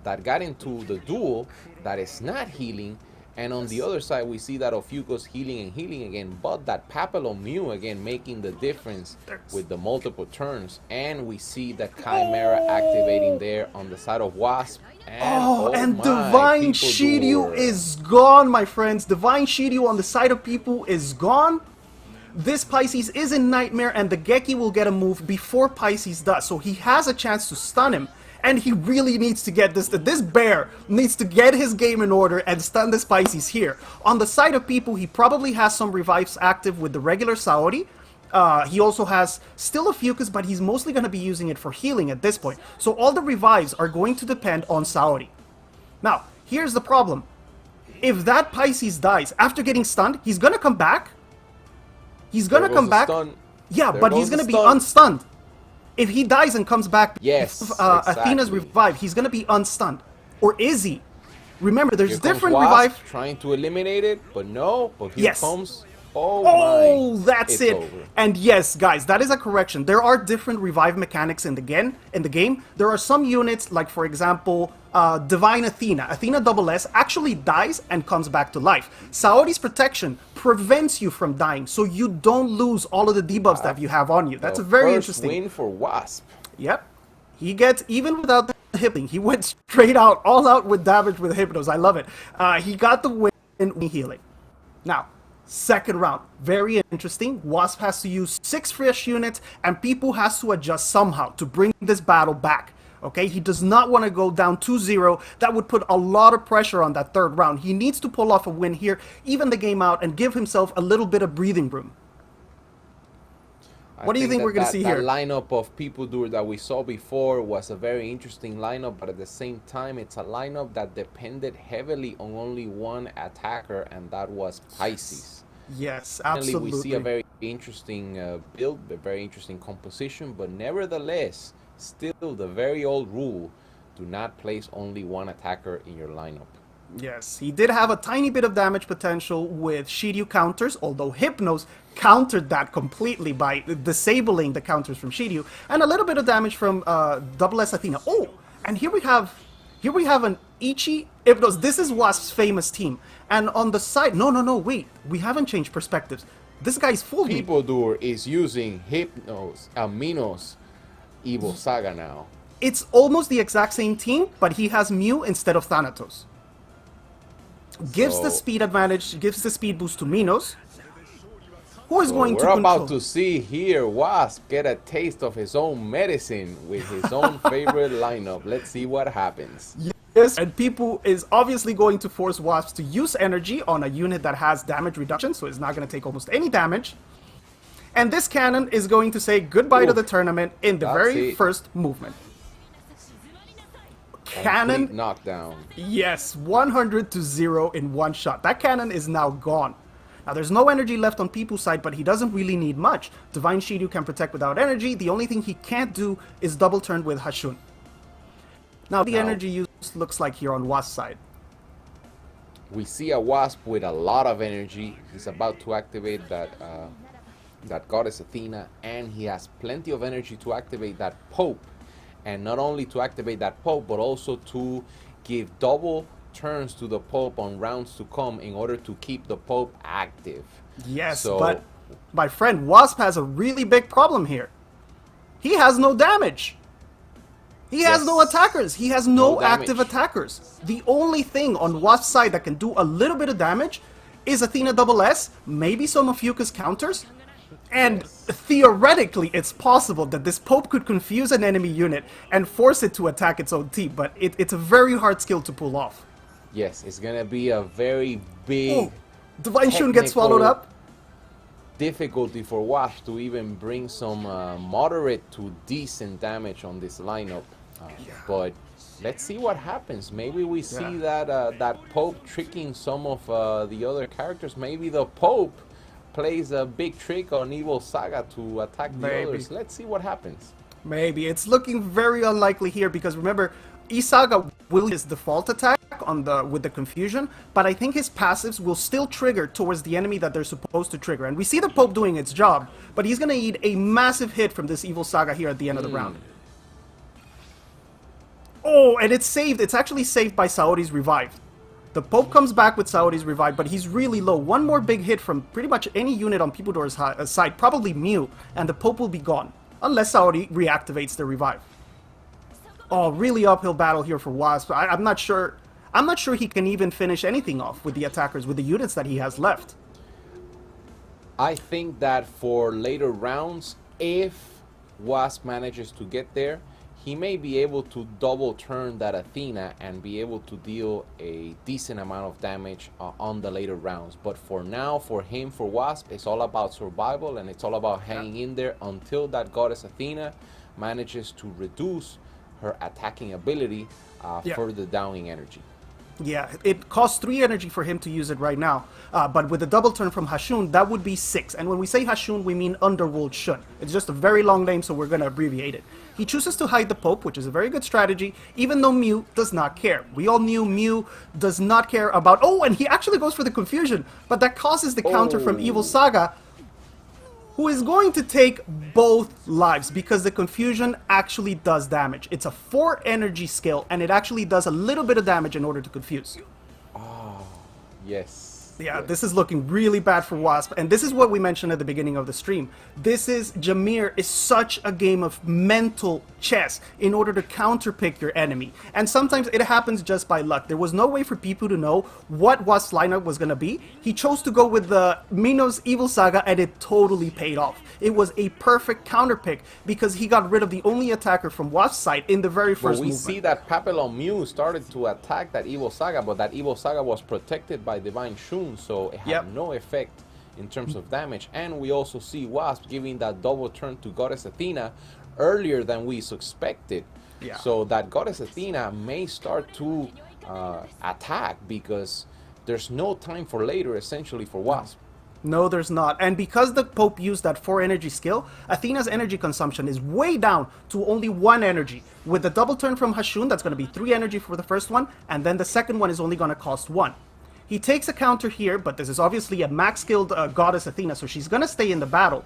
that got into the duel, that is not healing. And on the other side, we see that Ophiuchus healing and healing again, but that Papillon Mew again making the difference with the multiple turns. And we see that Chimera activating there on the side of Wasp. And, Divine Shiryu is gone, my friends. Divine Shiryu on the side of people is gone. This Pisces is in Nightmare, and the Geki will get a move before Pisces does. So he has a chance to stun him. And he really needs to get this. This bear needs to get his game in order and stun this Pisces here. On the side of people, he probably has some revives active with the regular Saori. He also has still a Fucus, but he's mostly going to be using it for healing at this point. So all the revives are going to depend on Saori. Now, here's the problem. If that Pisces dies after getting stunned, he's going to come back. He's going to come back. Yeah, but he's going to be unstunned. If he dies and comes back, exactly. Athena's revive, he's going to be unstunned. Or is he? Remember, there's different revive. Trying to eliminate it, but no. But here comes. That's it. Over. And yes, guys, that is a correction. There are different revive mechanics in the game. There are some units, like for example, Divine Athena. Athena SS actually dies and comes back to life. Saori's protection prevents you from dying, so you don't lose all of the debuffs that you have on you. That's a very interesting win for Wasp. Yep. He gets, even without the Hypning, he went straight out, all out with damage with Hypnos. I love it. He got the win in healing. Now, second round, very interesting. Wasp has to use 6 fresh units, and people has to adjust somehow to bring this battle back. Okay, he does not want to go down 2-0. That would put a lot of pressure on that third round. He needs to pull off a win here, even the game out, and give himself a little bit of breathing room. What do you think we're going to see here? That lineup of people that we saw before was a very interesting lineup, but at the same time, it's a lineup that depended heavily on only one attacker, and that was Pisces. Yes, absolutely. We see a very interesting build, a very interesting composition, but nevertheless, still the very old rule, do not place only one attacker in your lineup. Yes, he did have a tiny bit of damage potential with Shiryu counters, although Hypnos countered that completely by disabling the counters from Shiryu, and a little bit of damage from SS Athena. Oh, and here we have an Ichi Hypnos. This is Wasp's famous team. And on the side, no, wait, we haven't changed perspectives. This guy's full. Peopledour is using Hypnos, Minos, Evil Saga now. It's almost the exact same team, but he has Mew instead of Thanatos. Gives the speed advantage, gives the speed boost to Minos, who is going to control. We're about to control. see here Wasp get a taste of his own medicine with his own favorite lineup. Let's see what happens. Yes, and people is obviously going to force Wasp to use energy on a unit that has damage reduction, so it's not going to take almost any damage. And this cannon is going to say goodbye to the tournament in the very first movement. Cannon knockdown. Yes, 100-0 in one shot. That cannon is now gone. Now there's no energy left on People's side, but he doesn't really need much. Divine Shiryu can protect without energy. The only thing he can't do is double turn with Hashun. Now the energy use looks like here on Wasp's side. We see a Wasp with a lot of energy. He's about to activate that Goddess Athena, and he has plenty of energy to activate that Pope. And not only to activate that Pope, but also to give double turns to the Pope on rounds to come in order to keep the Pope active. Yes, but my friend, Wasp has a really big problem here. He has no damage. He has no attackers. He has no active attackers. The only thing on Wasp's side that can do a little bit of damage is Athena SS, maybe some of Yuka's counters. And theoretically, it's possible that this Pope could confuse an enemy unit and force it to attack its own team, but it's a very hard skill to pull off. Yes, it's going to be a very big... Divine Shun gets swallowed up. Difficulty for Wasp to even bring some moderate to decent damage on this lineup. But let's see what happens. Maybe we see that that Pope tricking some of the other characters. Maybe the Pope plays a big trick on Evil Saga to attack the others. Let's see what happens. Maybe. It's looking very unlikely here because remember, Isaga will his default attack on with the confusion, but I think his passives will still trigger towards the enemy that they're supposed to trigger. And we see the Pope doing its job, but he's gonna need a massive hit from this Evil Saga here at the end of the round. Oh, and it's saved. It's actually saved by Saori's revive. The Pope comes back with Saori's revive, but he's really low. One more big hit from pretty much any unit on Peopledor's side, probably Mew, and the Pope will be gone. Unless Saori reactivates the revive. Oh, really uphill battle here for Wasp. I'm not sure. I'm not sure he can even finish anything off with the attackers, with the units that he has left. I think that for later rounds, if Wasp manages to get there, he may be able to double turn that Athena and be able to deal a decent amount of damage on the later rounds. But for now, for him, for Wasp, it's all about survival and it's all about hanging in there until that goddess Athena manages to reduce her attacking ability for the downing energy. Yeah, it costs 3 energy for him to use it right now, but with the double turn from Hashun, that would be 6. And when we say Hashun, we mean Underworld Shun. It's just a very long name, so we're going to abbreviate it. He chooses to hide the Pope, which is a very good strategy, even though Mew does not care. We all knew Mew does not care about... Oh, and he actually goes for the confusion, but that causes the counter from Evil Saga, who is going to take both lives because the confusion actually does damage. It's a 4 energy skill, and it actually does a little bit of damage in order to confuse. Oh, yes. Yeah, this is looking really bad for Wasp, and this is what we mentioned at the beginning of the stream. Jameer is such a game of mental chess in order to counterpick your enemy, and sometimes it happens just by luck. There was no way for people to know what Wasp's lineup was going to be. He chose to go with the Minos Evil Saga, and it totally paid off. It was a perfect counterpick because he got rid of the only attacker from Wasp's side in the very first movement. We see that Papillon Mew started to attack that Evil Saga, but that Evil Saga was protected by Divine Shun, so it had no effect in terms of damage. And we also see Wasp giving that double turn to Goddess Athena earlier than we suspected. So that Goddess Athena may start to attack because there's no time for later, essentially, for Wasp. No, there's not. And because the Pope used that 4 energy skill, Athena's energy consumption is way down to only 1 energy. With the double turn from Hashun, that's going to be 3 energy for the first one, and then the second one is only going to cost 1. He takes a counter here, but this is obviously a max-skilled Goddess Athena, so she's going to stay in the battle.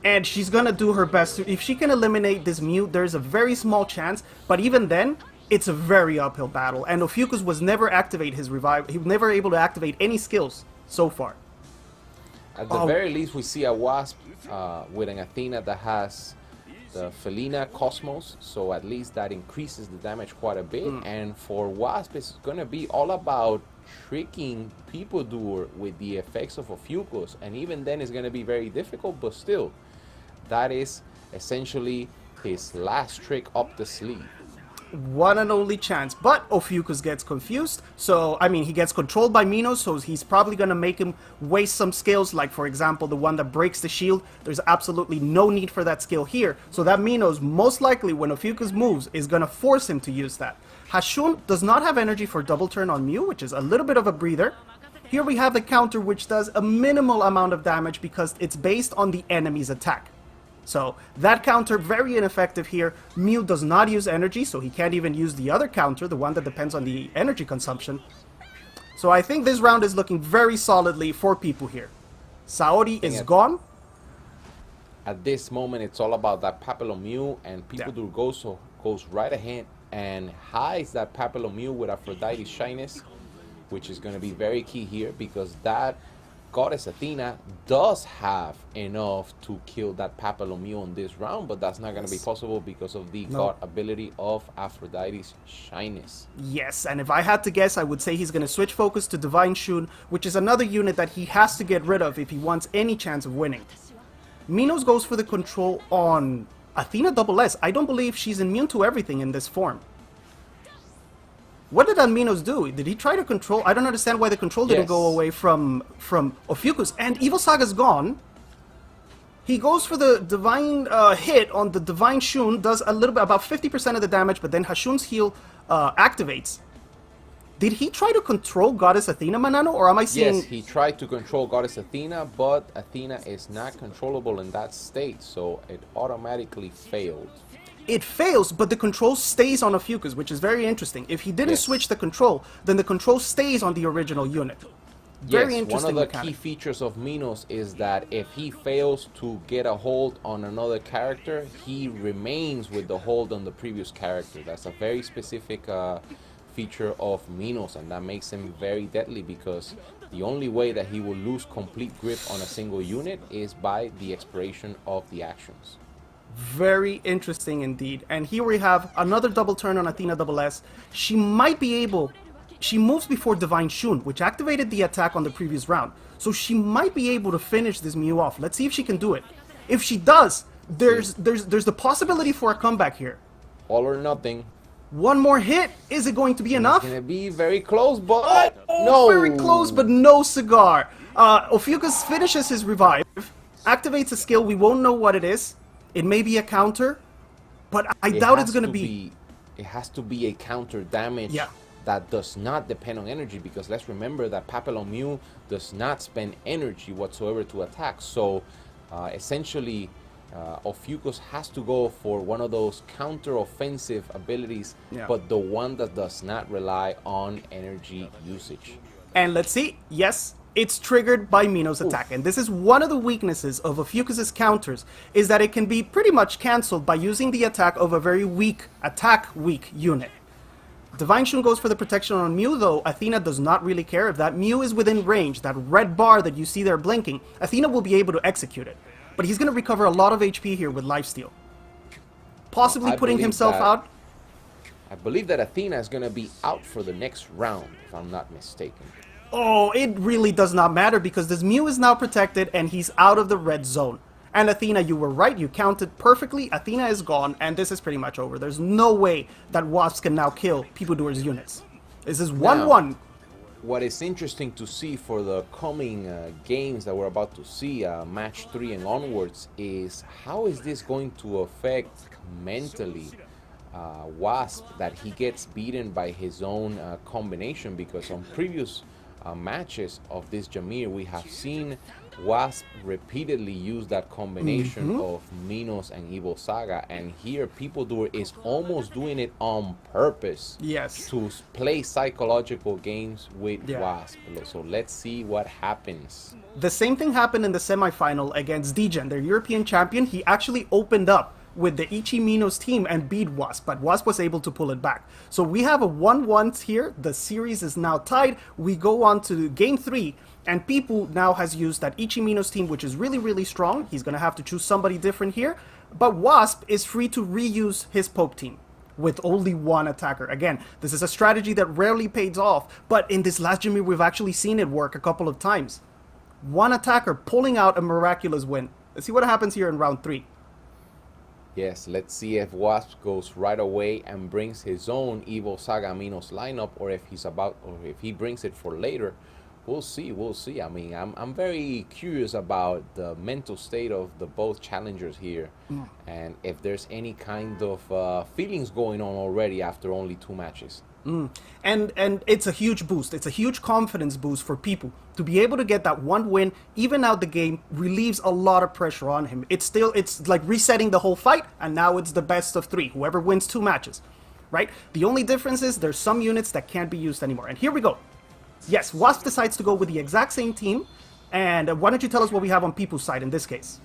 And she's going to do her best. If she can eliminate this Mew, there's a very small chance, but even then, it's a very uphill battle. And Ophiuchus was never activate his revive. He was never able to activate any skills so far. At the very least, we see a Wasp with an Athena that has the Felina Cosmos, so at least that increases the damage quite a bit. And for Wasp, it's going to be all about tricking Peopledour with the effects of Ophiuchus, and even then it's going to be very difficult, but still, that is essentially his last trick up the sleeve. One and only chance, but Ophiuchus gets confused, so, I mean, he gets controlled by Minos, so he's probably going to make him waste some skills, like, for example, the one that breaks the shield. There's absolutely no need for that skill here, so that Minos, most likely, when Ophiuchus moves, is going to force him to use that. Hashun does not have energy for double turn on Mew, which is a little bit of a breather. Here we have the counter, which does a minimal amount of damage because it's based on the enemy's attack. So that counter, very ineffective here. Mew does not use energy, so he can't even use the other counter, the one that depends on the energy consumption. So I think this round is looking very solidly for people here. Saori is gone. At this moment, it's all about that Papillon Mew, and Peopledour goes right ahead and hides that Papillon Mew with Aphrodite's Shyness, which is going to be very key here because that Goddess Athena does have enough to kill that Papillon Mew on this round, but that's not going to be possible because of the god ability of Aphrodite's Shyness. Yes, and if I had to guess, I would say he's going to switch focus to Divine Shun, which is another unit that he has to get rid of if he wants any chance of winning. Minos goes for the control on Athena SS. I don't believe she's immune to everything in this form. What did Minos do? Did he try to control? I don't understand why the control didn't go away from Ophiuchus. And Evil Saga's gone. He goes for the divine hit on the divine Shun, does a little bit, about 50% of the damage, but then Hashun's heal activates. Did he try to control Goddess Athena, Manano, or am I seeing... Yes, he tried to control Goddess Athena, but Athena is not controllable in that state, so it automatically failed. It fails, but the control stays on Ophiuchus, which is very interesting. If he didn't switch the control, then the control stays on the original unit. Very interesting one of the mechanic. key features of Minos is that if he fails to get a hold on another character, he remains with the hold on the previous character. That's a very specific feature of Minos, and that makes him very deadly because the only way that he will lose complete grip on a single unit is by the expiration of the actions. Very interesting indeed. And here we have another double turn on Athena SS. She might be able... She moves before Divine Shun, which activated the attack on the previous round. So she might be able to finish this Mew off. Let's see if she can do it. If she does, there's the possibility for a comeback here. All or nothing. One more hit. Is it going to be enough? It's going to be very close, but no. Very close, but no cigar. Ophiuchus finishes his revive, activates a skill. We won't know what it is. It may be a counter, but I doubt it's going to be... It has to be a counter damage that does not depend on energy, because let's remember that Papillon Mew does not spend energy whatsoever to attack. So essentially, Ophiuchus has to go for one of those counter-offensive abilities, but the one that does not rely on energy usage. And let's see. Yes, it's triggered by Minos' attack. And this is one of the weaknesses of Ophiuchus' counters, is that it can be pretty much cancelled by using the attack of a very weak, attack-weak unit. Divine Shun goes for the protection on Mew, though Athena does not really care. If that Mew is within range, that red bar that you see there blinking, Athena will be able to execute it. But he's going to recover a lot of HP here with Lifesteal. Possibly putting himself out. I believe that Athena is going to be out for the next round, if I'm not mistaken. Oh, it really does not matter because this Mew is now protected and he's out of the red zone. And Athena, you were right, you counted perfectly. Athena is gone and this is pretty much over. There's no way that Wasps can now kill People Doer's units. This is 1-1. What is interesting to see for the coming games that we're about to see, match 3 and onwards, is how is this going to affect mentally Wasp, that he gets beaten by his own combination, because on previous matches of this Jameer we have seen Wasp repeatedly use that combination of Minos and Evil Saga, and here People Doer is almost doing it on purpose to play psychological games with Wasp. So let's see what happens. The same thing happened in the semifinal against Degen, their European champion. He actually opened up with the Ichi Minos team and beat Wasp, but Wasp was able to pull it back. So we have a 1-1 here. The series is now tied. We go on to game 3, and People now has used that Ichi Minos team, which is really, really strong. He's going to have to choose somebody different here, but Wasp is free to reuse his Pope team with only one attacker. Again, this is a strategy that rarely pays off, but in this last Jameer, we've actually seen it work a couple of times. One attacker pulling out a miraculous win. Let's see what happens here in round 3. Yes, let's see if Wasp goes right away and brings his own Evil Saga Minos lineup, or if he brings it for later. We'll see, we'll see. I mean, I'm very curious about the mental state of the both challengers here, and if there's any kind of feelings going on already after only 2 matches. And it's a huge boost. It's a huge confidence boost for People to be able to get that one win, even out the game, relieves a lot of pressure on him. It's like resetting the whole fight, and now it's the best of 3. Whoever wins 2 matches, right? The only difference is there's some units that can't be used anymore. And here we go. Yes, Wasp decides to go with the exact same team. And why don't you tell us what we have on People's side in this case?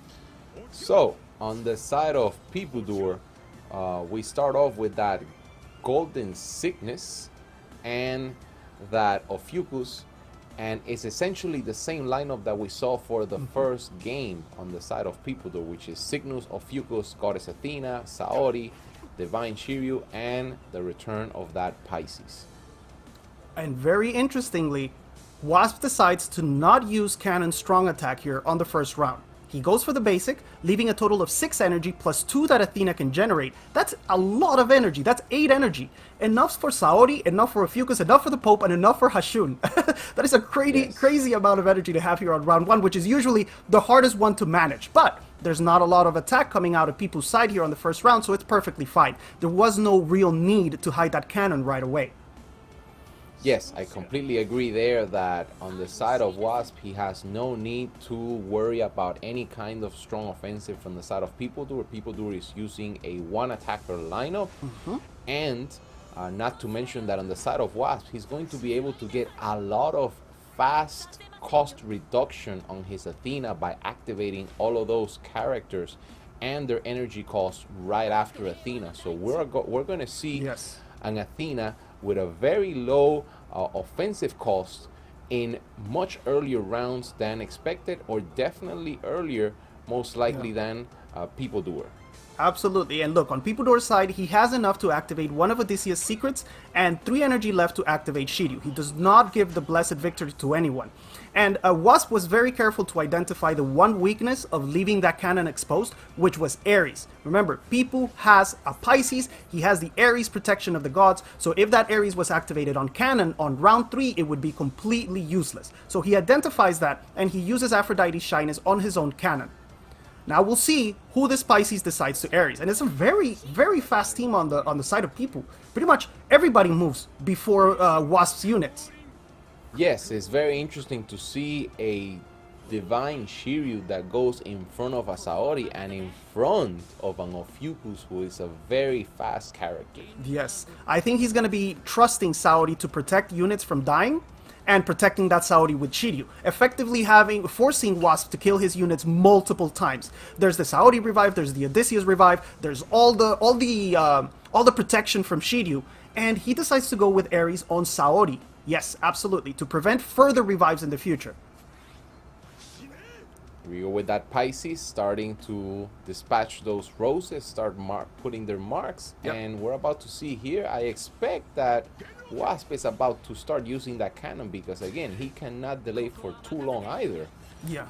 So, on the side of People Doer, we start off with that Golden Sickness and that Ophiuchus, and it's essentially the same lineup that we saw for the first game on the side of People Doer, which is Cygnus, Ophiuchus, Goddess Athena, Saori, Divine Shiryu, and the return of that Pisces. And very interestingly, Wasp decides to not use Cannon Strong Attack here on the first round. He goes for the basic, leaving a total of 6 energy plus 2 that Athena can generate. That's a lot of energy. That's 8 energy. Enough for Saori, enough for Ophiuchus, enough for the Pope, and enough for Hashun. That is a crazy amount of energy to have here on round 1, which is usually the hardest one to manage. But There's not a lot of attack coming out of people's side here on the first round, so it's perfectly fine. There was no real need to hide that cannon right away. Yes, I completely agree there that on the side of Wasp, he has no need to worry about any kind of strong offensive from the side of PeopleDoer. PeopleDoer is using a one attacker lineup, and not to mention that on the side of Wasp, he's going to be able to get a lot of fast cost reduction on his Athena by activating all of those characters and their energy costs right after Athena. So we're going to see an Athena with a very low offensive cost in much earlier rounds than expected, or definitely earlier, most likely, than PeopleDoer. Absolutely, and look, on PeopleDoer's side, he has enough to activate one of Odysseus' secrets and 3 energy left to activate Shiryu. He does not give the Blessed Victory to anyone. And Wasp was very careful to identify the one weakness of leaving that cannon exposed, which was Ares. Remember, People has a Pisces, he has the Ares protection of the gods, so if that Ares was activated on cannon on round 3, it would be completely useless. So he identifies that, and he uses Aphrodite's shyness on his own cannon. Now we'll see who this Pisces decides to Ares, and it's a very, very fast team on the side of People. Pretty much everybody moves before Wasp's units. Yes, it's very interesting to see a divine Shiryu that goes in front of a Saori and in front of an Ophiuchus, who is a very fast character. Yes, I think he's going to be trusting Saori to protect units from dying, and protecting that Saori with Shiryu, effectively forcing Wasp to kill his units multiple times. There's the Saori revive, there's the Odysseus revive, there's all the protection from Shiryu, and he decides to go with Ares on Saori. Yes, absolutely, to prevent further revives in the future. Here we go with that Pisces starting to dispatch those roses, start putting their marks, and we're about to see here, I expect that Wasp is about to start using that cannon, because again, he cannot delay for too long either. Yeah.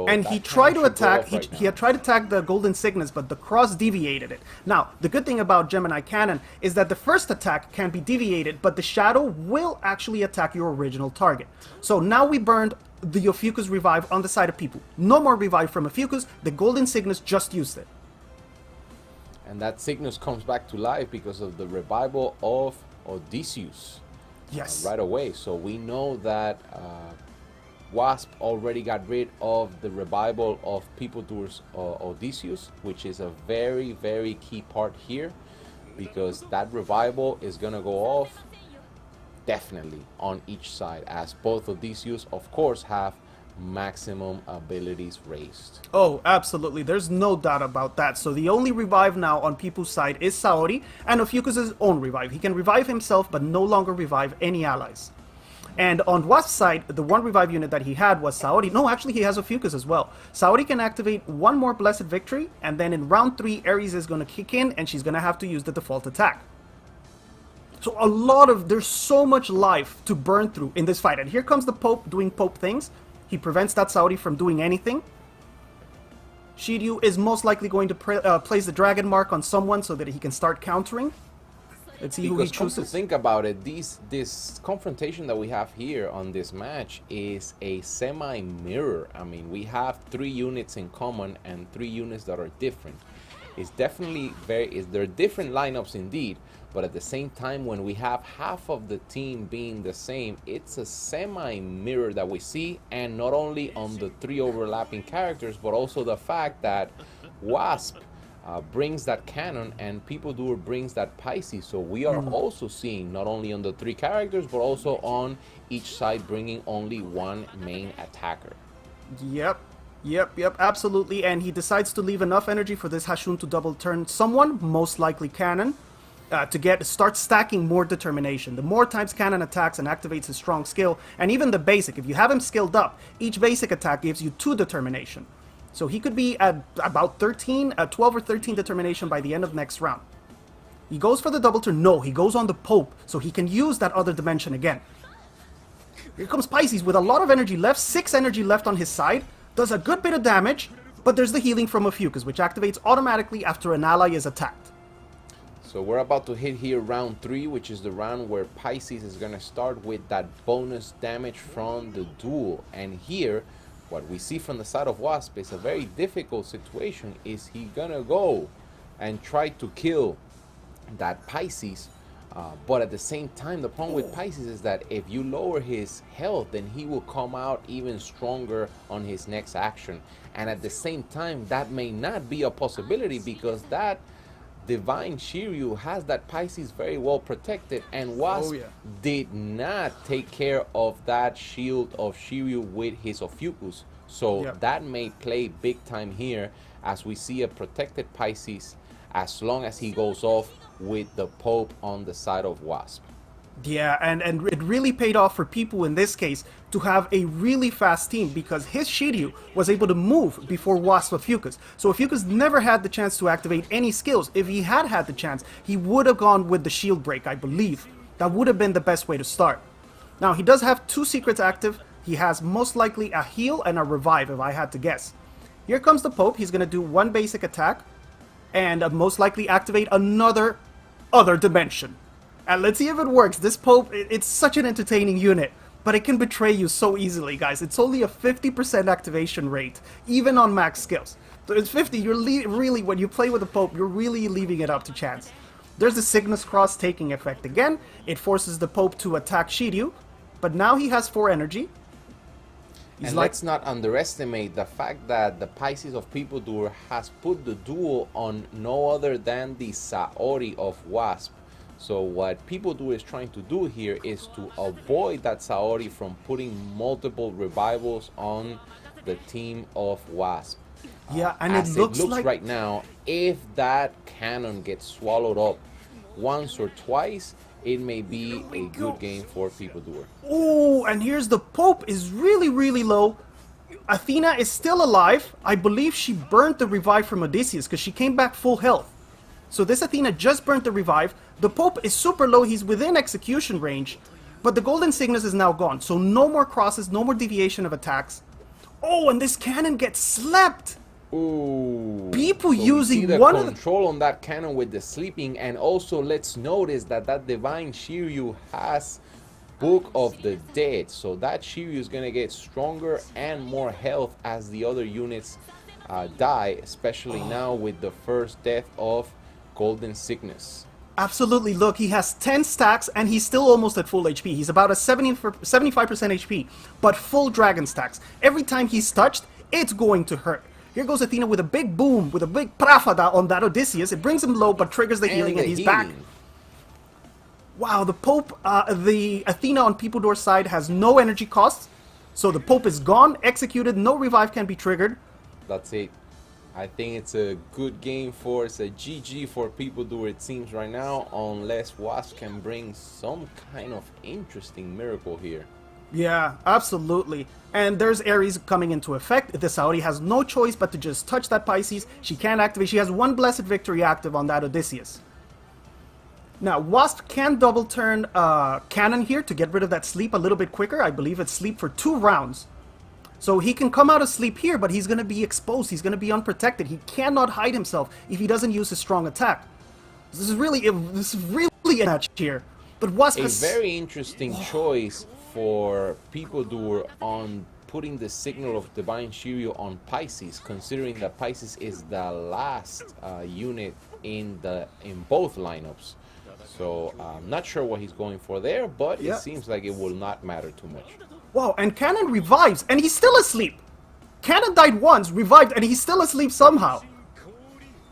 And he tried to attack. He had tried to attack the Golden Cygnus, but the cross deviated it. Now, the good thing about Gemini Cannon is that the first attack can be deviated, but the shadow will actually attack your original target. So now we burned the Ophiuchus revive on the side of People. No more revive from Ophiuchus. The Golden Cygnus just used it. And that Cygnus comes back to life because of the revival of Odysseus. Yes. Right away. So we know that Wasp already got rid of the revival of PeopleDoer's Odysseus, which is a very, very key part here, because that revival is going to go off definitely on each side, as both Odysseus, of course, have maximum abilities raised. Oh, absolutely. There's no doubt about that. So the only revive now on People's side is Saori and Ophiuchus' own revive. He can revive himself, but no longer revive any allies. And on Wasp's side, the one revive unit that he had was Saori. No, actually, he has Ophiuchus as well. Saori can activate one more Blessed Victory, and then in round 3, Ares is going to kick in, and she's going to have to use the default attack. So there's so much life to burn through in this fight. And here comes the Pope doing Pope things. He prevents that Saori from doing anything. Shiryu is most likely going to place the dragon mark on someone so that he can start countering. Let's see who he chooses. Come to think about it, this confrontation that we have here on this match is a semi-mirror. I mean, we have 3 units in common and 3 units that are different. It's definitely they're different lineups indeed, but at the same time, when we have half of the team being the same, it's a semi-mirror that we see, and not only on the 3 overlapping characters, but also the fact that Wasp brings that cannon and PeopleDoer brings that Pisces. So we are also seeing not only on the 3 characters, but also on each side bringing only one main attacker. Yep, absolutely. And he decides to leave enough energy for this Hashun to double turn someone, most likely Cannon, to start stacking more determination. The more times Cannon attacks and activates his strong skill, and even the basic, if you have him skilled up, each basic attack gives you 2 determination. So he could be at about 12 or 13 determination by the end of next round. He goes for the double turn. No, he goes on the Pope, so he can use that other dimension again. Here comes Pisces with a lot of energy left, 6 energy left on his side, does a good bit of damage, but there's the healing from Ophiuchus, which activates automatically after an ally is attacked. So we're about to hit here round 3, which is the round where Pisces is going to start with that bonus damage from the duel. And here what we see from the side of Wasp is a very difficult situation. Is he gonna go and try to kill that Pisces? But at the same time, the problem with Pisces is that if you lower his health, then he will come out even stronger on his next action. And at the same time, that may not be a possibility because that Divine Shiryu has that Pisces very well protected, and Wasp did not take care of that shield of Shiryu with his Ophiuchus. So that may play big time here as we see a protected Pisces as long as he goes off with the Pope on the side of Wasp. Yeah, and it really paid off for people in this case to have a really fast team because his Shiryu was able to move before Wasp Ophiuchus. So Ophiuchus never had the chance to activate any skills. If he had had the chance, he would have gone with the shield break, I believe. That would have been the best way to start. Now, he does have 2 secrets active. He has most likely a heal and a revive, if I had to guess. Here comes the Pope. He's going to do 1 basic attack and most likely activate another other dimension. And let's see if it works. This Pope, it's such an entertaining unit, but it can betray you so easily, guys. It's only a 50% activation rate, even on max skills. So it's 50, you're really, when you play with the Pope, you're really leaving it up to chance. There's the Cygnus Cross taking effect again. It forces the Pope to attack Shiryu, but now he has 4 energy. And let's not underestimate the fact that the Pisces of People Doer has put the duel on no other than the Saori of Wasp. So what People Doer is trying to do here is to avoid that Saori from putting multiple revivals on the team of Wasp. Yeah, and as it looks like right now, if that cannon gets swallowed up once or twice, it may be a good game for People Doer. Oh, and here's the Pope is really low. Athena is still alive. I believe she burnt the revive from Odysseus because she came back full health. So this Athena just burnt the revive. The Pope is super low. He's within execution range. But the Golden Cygnus is now gone. So no more crosses, no more deviation of attacks. Oh, and this cannon gets slept. Ooh. People so using the one of the control on that cannon with the sleeping, and also let's notice that that Divine Shiryu has Book of the Dead, so that Shiryu is gonna get stronger and more health as the other units die, especially now with the first death of Golden Cygnus. Absolutely. Look, he has 10 stacks and he's still almost at full HP. He's about a 75% HP, but full dragon stacks. Every time he's touched, it's going to hurt. Here goes Athena with a big boom, with a big prafada on that Odysseus. It brings him low, but triggers the healing, and he's back. Wow, the Pope, the Athena on People Door's side has no energy costs. So the Pope is gone, executed, no revive can be triggered. That's it. I think it's a good game for, it's a GG for People Doer, it seems right now, unless Wasp can bring some kind of interesting miracle here. Yeah, absolutely. And there's Ares coming into effect. The Saori has no choice but to just touch that Pisces. She can't activate. She has 1 Blessed Victory active on that Odysseus. Now, Wasp can double turn Cannon here to get rid of that sleep a little bit quicker. I believe it's sleep for 2 rounds. So he can come out of sleep here, but he's going to be exposed. He's going to be unprotected. He cannot hide himself if he doesn't use his strong attack. This is really a match here. But Wasp has... A very interesting choice for People Doer on putting the signal of Divine Shiryu on Pisces, considering that Pisces is the last unit in both lineups. So I'm not sure what he's going for there, but it seems like it will not matter too much. Wow, and Cannon revives, and he's still asleep. Cannon died once, revived, and he's still asleep somehow.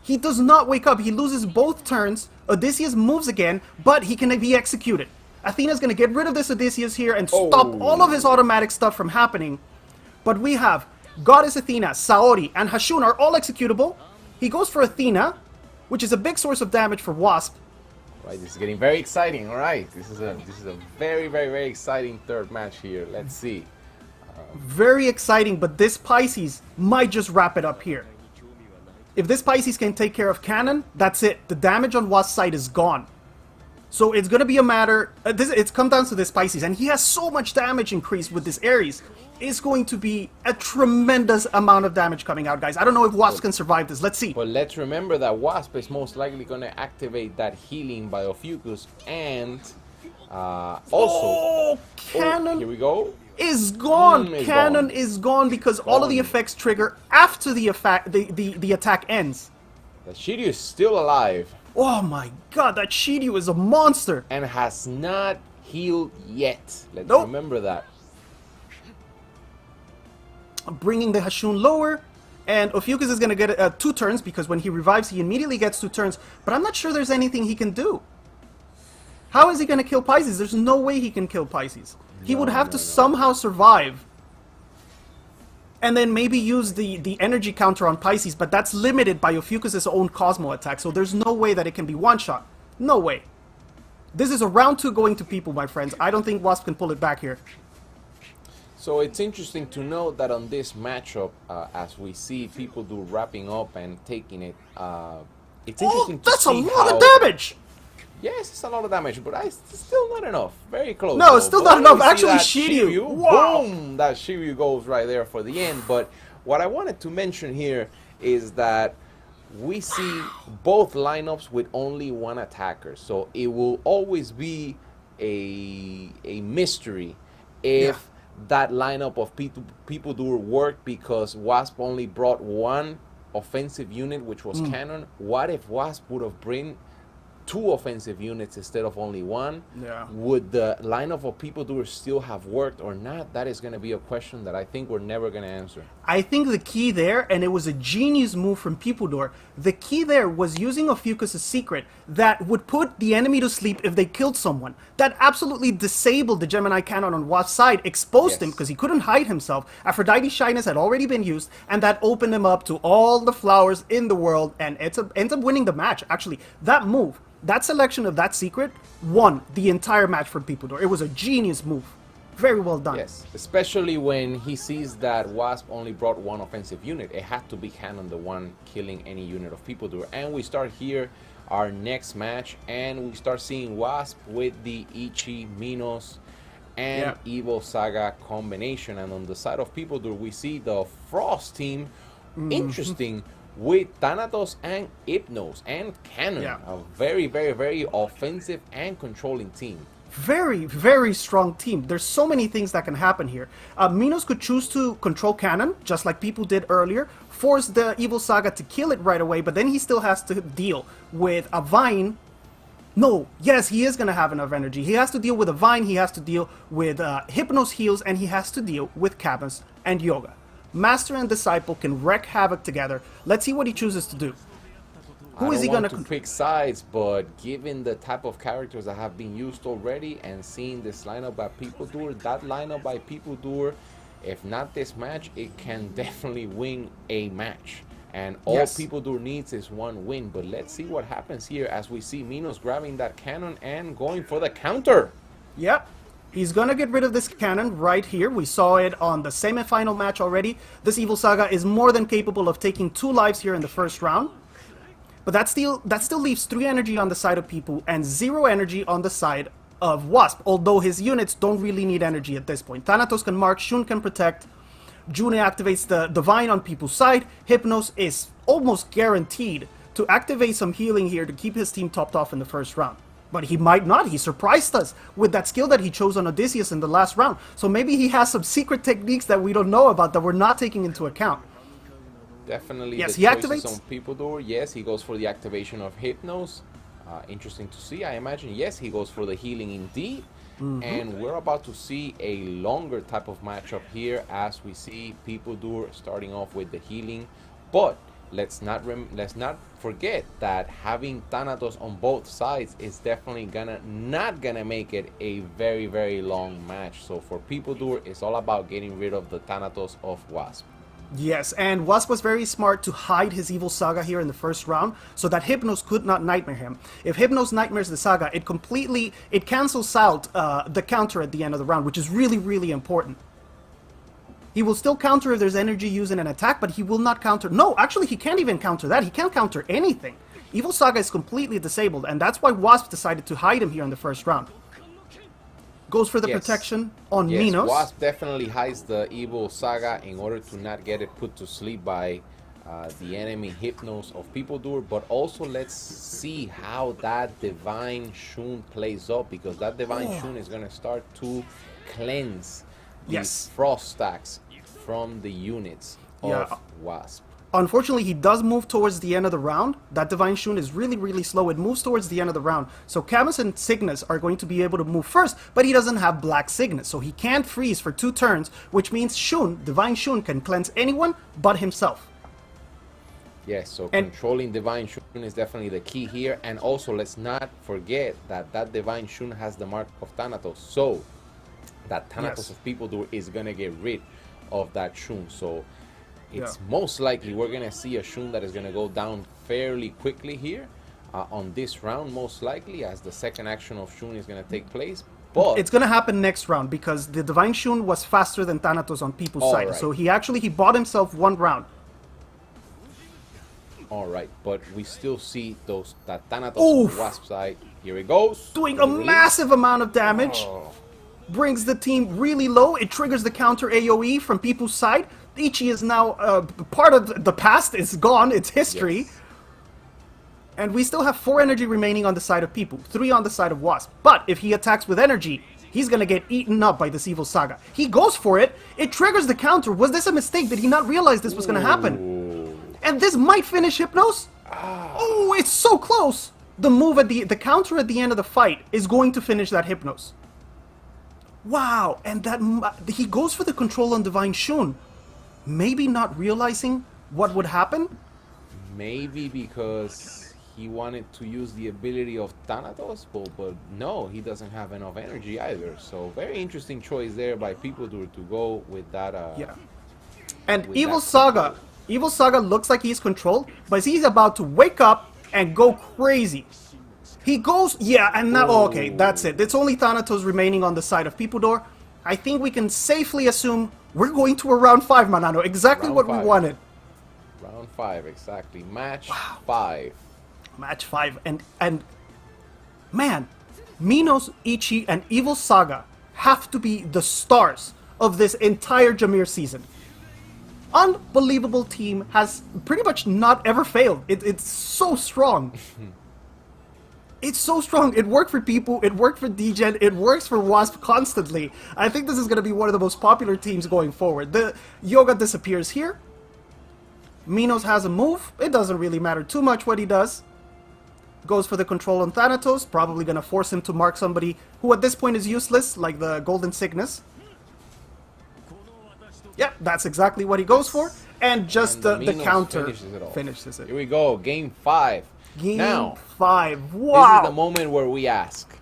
He does not wake up. He loses both turns. Odysseus moves again, but he can be executed. Athena's going to get rid of this Odysseus here and stop all of his automatic stuff from happening. But we have Goddess Athena, Saori, and Hashun are all executable. He goes for Athena, which is a big source of damage for Wasp. Right, this is getting very exciting. All right, this is a very exciting third match here. Let's see. Very exciting, but this Pisces might just wrap it up here. If this Pisces can take care of Cannon, that's it. The damage on Wasp's side is gone. So it's going to be a matter... it's come down to this Pisces, and he has so much damage increased with this Ares. It's going to be a tremendous amount of damage coming out, guys. I don't know if Wasp can survive this. Let's see. But let's remember that Wasp is most likely going to activate that healing by Ophiuchus, and also... Cannon! Here we go. is gone. Is Cannon gone. is gone because all of the Gone. effects trigger after the attack ends. The Shiryu is still alive. Oh my god, that Shiryu is a monster. And has not healed yet. Let's Nope. remember that. Bringing the Hashun lower. And Ophiuchus is going to get 2 turns because when he revives, he immediately gets 2 turns. But I'm not sure there's anything he can do. How is he going to kill Pisces? There's no way he can kill Pisces. He would have to somehow survive. And then maybe use the energy counter on Pisces, but that's limited by Ophiuchus' own Cosmo attack, so there's no way that it can be one-shot. No way. This is a round 2 going to people, my friends. I don't think Wasp can pull it back here. So it's interesting to note that on this matchup, as we see people do wrapping up and taking it, it's interesting to see that's a lot how, of damage! Yes, it's a lot of damage, but it's still not enough. Very close. No, it's still But not enough. we see Actually, that Shiryu. Wow. Boom! That Shiryu goes right there for the end. But what I wanted to mention here is that we see both lineups with only one attacker. So it will always be a mystery if that lineup of people do work because Wasp only brought one offensive unit, which was Cannon. What if Wasp would have bring 2 offensive units instead of only 1? Yeah. Would the lineup of people doers still have worked or not? That is going to be a question that I think we're never going to answer. I think the key there, and it was a genius move from Peopledore, the key there was using Ophiuchus' secret that would put the enemy to sleep if they killed someone. That absolutely disabled the Gemini cannon on Wasp's side, exposed him because he couldn't hide himself. Aphrodite's shyness had already been used, and that opened him up to all the flowers in the world, and ends up winning the match. Actually, that move, that selection of that secret won the entire match for Peopledore. It was a genius move. Very well done. Yes, especially when he sees that Wasp only brought 1 offensive unit. It had to be Cannon the one killing any unit of people doer. And we start here our next match, and we start seeing Wasp with the Ichi, Minos, and Evil Saga combination. And on the side of people doer, we see the Frost team. Interesting. With Thanatos and Hypnos and Cannon. A very, very, very offensive and controlling team. Very, very strong team. There's so many things that can happen here. Minos could choose to control Cannon, just like people did earlier, force the Evil Saga to kill it right away, but then he still has to deal with a Vine. No, yes, he is going to have enough energy. He has to deal with a Vine, he has to deal with Hypnos heals, and he has to deal with Camus and Yoga. Master and Disciple can wreak havoc together. Let's see what he chooses to do. Who is he going to pick sides, but given the type of characters that have been used already and seeing this lineup by People Doer, that lineup by People Doer, if not this match, it can definitely win a match. And all People Doer needs is 1 win. But let's see what happens here as we see Minos grabbing that cannon and going for the counter. Yep. He's gonna get rid of this cannon right here. We saw it on the semi-final match already. This Evil Saga is more than capable of taking 2 lives here in the first round. But that still leaves 3 energy on the side of people and 0 energy on the side of Wasp, although his units don't really need energy at this point. Thanatos can mark, Shun can protect, June activates the Divine on people's side, Hypnos is almost guaranteed to activate some healing here to keep his team topped off in the first round. But he might not. He surprised us with that skill that he chose on Odysseus in the last round. So maybe he has some secret techniques that we don't know about that we're not taking into account. Definitely. Yes, the he choices activates. on People Doer. Yes, he goes for the activation of Hypnos. Interesting to see. I imagine. Yes, he goes for the healing indeed. And we're about to see a longer type of matchup here as we see People Doer starting off with the healing. But let's not forget that having Thanatos on both sides is definitely not gonna make it a very, very long match. So for People Doer, it's all about getting rid of the Thanatos of Wasp. Yes, and Wasp was very smart to hide his Evil Saga here in the first round so that Hypnos could not nightmare him. If Hypnos nightmares the Saga, it cancels out the counter at the end of the round, which is really, really important. He will still counter if there's energy used in an attack, but he will not counter. No, actually, he can't even counter that. He can't counter anything. Evil Saga is completely disabled, and that's why Wasp decided to hide him here in the first round. Goes for the protection on Minos. Wasp definitely hides the Evil Saga in order to not get it put to sleep by the enemy Hypnos of People Doer. But also let's see how that Divine Shun plays up, because that Divine Shun is going to start to cleanse Yes. frost stacks from the units of Wasp. Unfortunately, he does move towards the end of the round. That Divine Shun is really, really slow. It moves towards the end of the round. So Camus and Cygnus are going to be able to move first, but he doesn't have Black Cygnus. So he can't freeze for 2 turns, which means Shun, Divine Shun, can cleanse anyone but himself. Yes, so controlling Divine Shun is definitely the key here. And also, let's not forget that that Divine Shun has the mark of Thanatos. So that Thanatos of People Doer is going to get rid of that Shun. So it's most likely we're going to see a Shun that is going to go down fairly quickly here on this round, most likely, as the second action of Shun is going to take place. But it's going to happen next round because the Divine Shun was faster than Thanatos on People's side. So he bought himself 1 round. All right, but we still see that Thanatos on the Wasp side. Here it goes. Doing a massive amount of damage. Brings the team really low. It triggers the counter AoE from People's side. Ichi is now part of the past. It's gone. It's history. Yes. And we still have 4 energy remaining on the side of People. 3 on the side of Wasp. But if he attacks with energy, he's going to get eaten up by this Evil Saga. He goes for it. It triggers the counter. Was this a mistake? Did he not realize this was going to happen? And this might finish Hypnos. Oh, it's so close. The move at the counter at the end of the fight is going to finish that Hypnos. Wow, and that he goes for the control on Divine Shun. Maybe not realizing what would happen? Maybe because he wanted to use the ability of Thanatos, but no, he doesn't have enough energy either. So very interesting choice there by People Doer to go with that. And Evil Saga looks like he's controlled, but he's about to wake up and go crazy. He goes, and now, okay, that's it. It's only Thanatos remaining on the side of People Doer. I think we can safely assume we're going to a round 5, Manano. Exactly what we wanted. Round 5, exactly. Match 5. Match 5. And man, Minos, Ichi, and Evil Saga have to be the stars of this entire Jameer season. Unbelievable team, has pretty much not ever failed. It's so strong. It's so strong. It worked for People, it worked for DGen, it works for Wasp constantly. I think this is going to be one of the most popular teams going forward. The Yoga disappears here. Minos has a move. It doesn't really matter too much what he does. Goes for the control on Thanatos, probably going to force him to mark somebody who at this point is useless, like the Golden Cygnus. Yeah, that's exactly what he goes for. And just the counter finishes it. Here we go, game 5. Game 5. Wow. This is the moment where we ask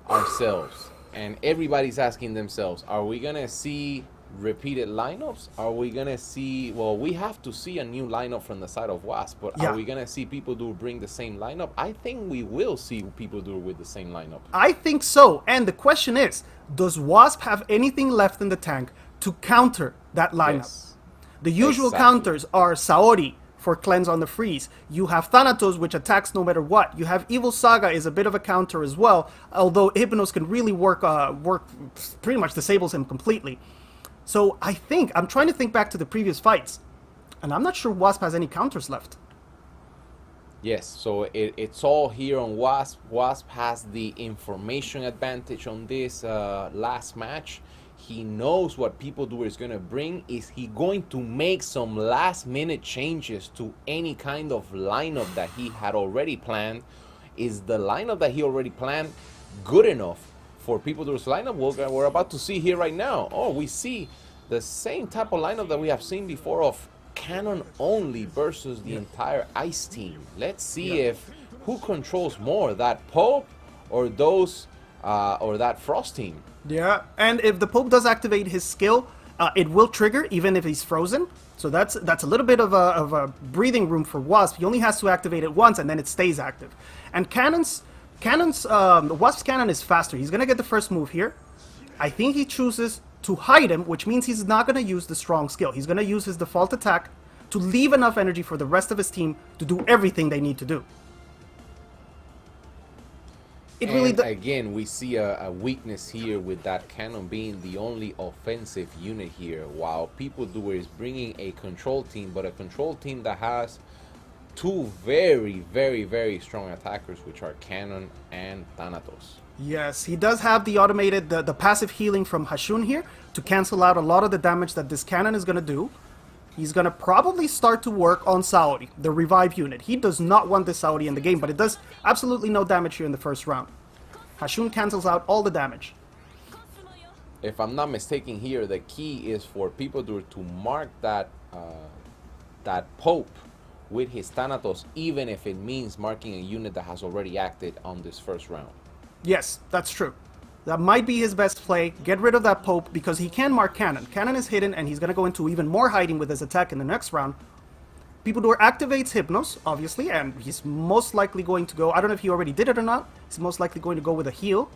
ourselves, and everybody's asking themselves, are we going to see repeated lineups? Are we going to see, well, we have to see a new lineup from the side of Wasp, but are we going to see People Doer bring the same lineup? I think we will see People Doer with the same lineup. I think so. And the question is, does Wasp have anything left in the tank to counter that lineup? Yes. The usual counters are Saori for cleanse on the freeze. You have Thanatos, which attacks no matter what. You have Evil Saga is a bit of a counter as well, although Hypnos can really work pretty much disables him completely. So I'm trying to think back to the previous fights, and I'm not sure Wasp has any counters left. Yes, so it's all here on Wasp. Wasp has the information advantage on this last match. He knows what People Doer is going to bring. Is he going to make some last minute changes to any kind of lineup that he had already planned? Is the lineup that he already planned good enough for People Doer's lineup? We're about to see here right now. Oh, we see the same type of lineup that we have seen before of Cannon only versus the entire Ice team. Let's see if who controls more, that Pope or those or that Frost team. Yeah, and if the Pope does activate his skill, it will trigger even if he's frozen. So that's a little bit of a breathing room for Wasp. He only has to activate it once and then it stays active. And the Wasp's cannon is faster. He's gonna get the first move here. I think he chooses to hide him, which means he's not gonna use the strong skill. He's gonna use his default attack to leave enough energy for the rest of his team to do everything they need to do. Again, we see a weakness here with that cannon being the only offensive unit here, while People Doer is bringing a control team, but a control team that has 2 very, very, very strong attackers, which are Cannon and Thanatos. Yes, he does have the automated, the passive healing from Hashun here to cancel out a lot of the damage that this cannon is going to do. He's going to probably start to work on Saori, the revive unit. He does not want this Saori in the game, but it does absolutely no damage here in the first round. Hashun cancels out all the damage. If I'm not mistaken here, the key is for people to mark that that Pope with his Thanatos, even if it means marking a unit that has already acted on this first round. Yes, that's true. That might be his best play. Get rid of that Pope because he can mark Cannon. Cannon is hidden and he's going to go into even more hiding with his attack in the next round. Peopledour activates Hypnos, obviously, and he's most likely going to go... I don't know if he already did it or not. He's most likely going to go with a heal.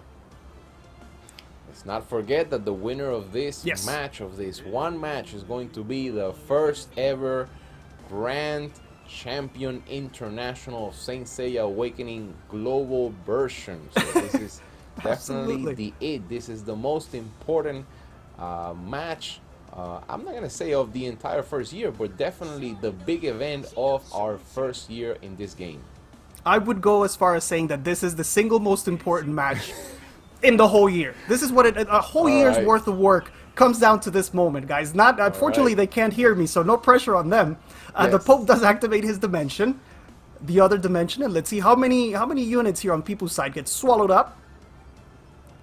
Let's not forget that the winner of this match, of this one match, is going to be the first ever Grand Champion International Saint Seiya Awakening Global version. So this is definitely the it. This is the most important match. I'm not gonna say of the entire first year, but definitely the big event of our first year in this game. I would go as far as saying that this is the single most important match in the whole year. This is what a whole year's worth of work comes down to this moment, guys. Not unfortunately they can't hear me, so no pressure on them. The Pope does activate his dimension, the other dimension, and let's see how many units here on people's side get swallowed up.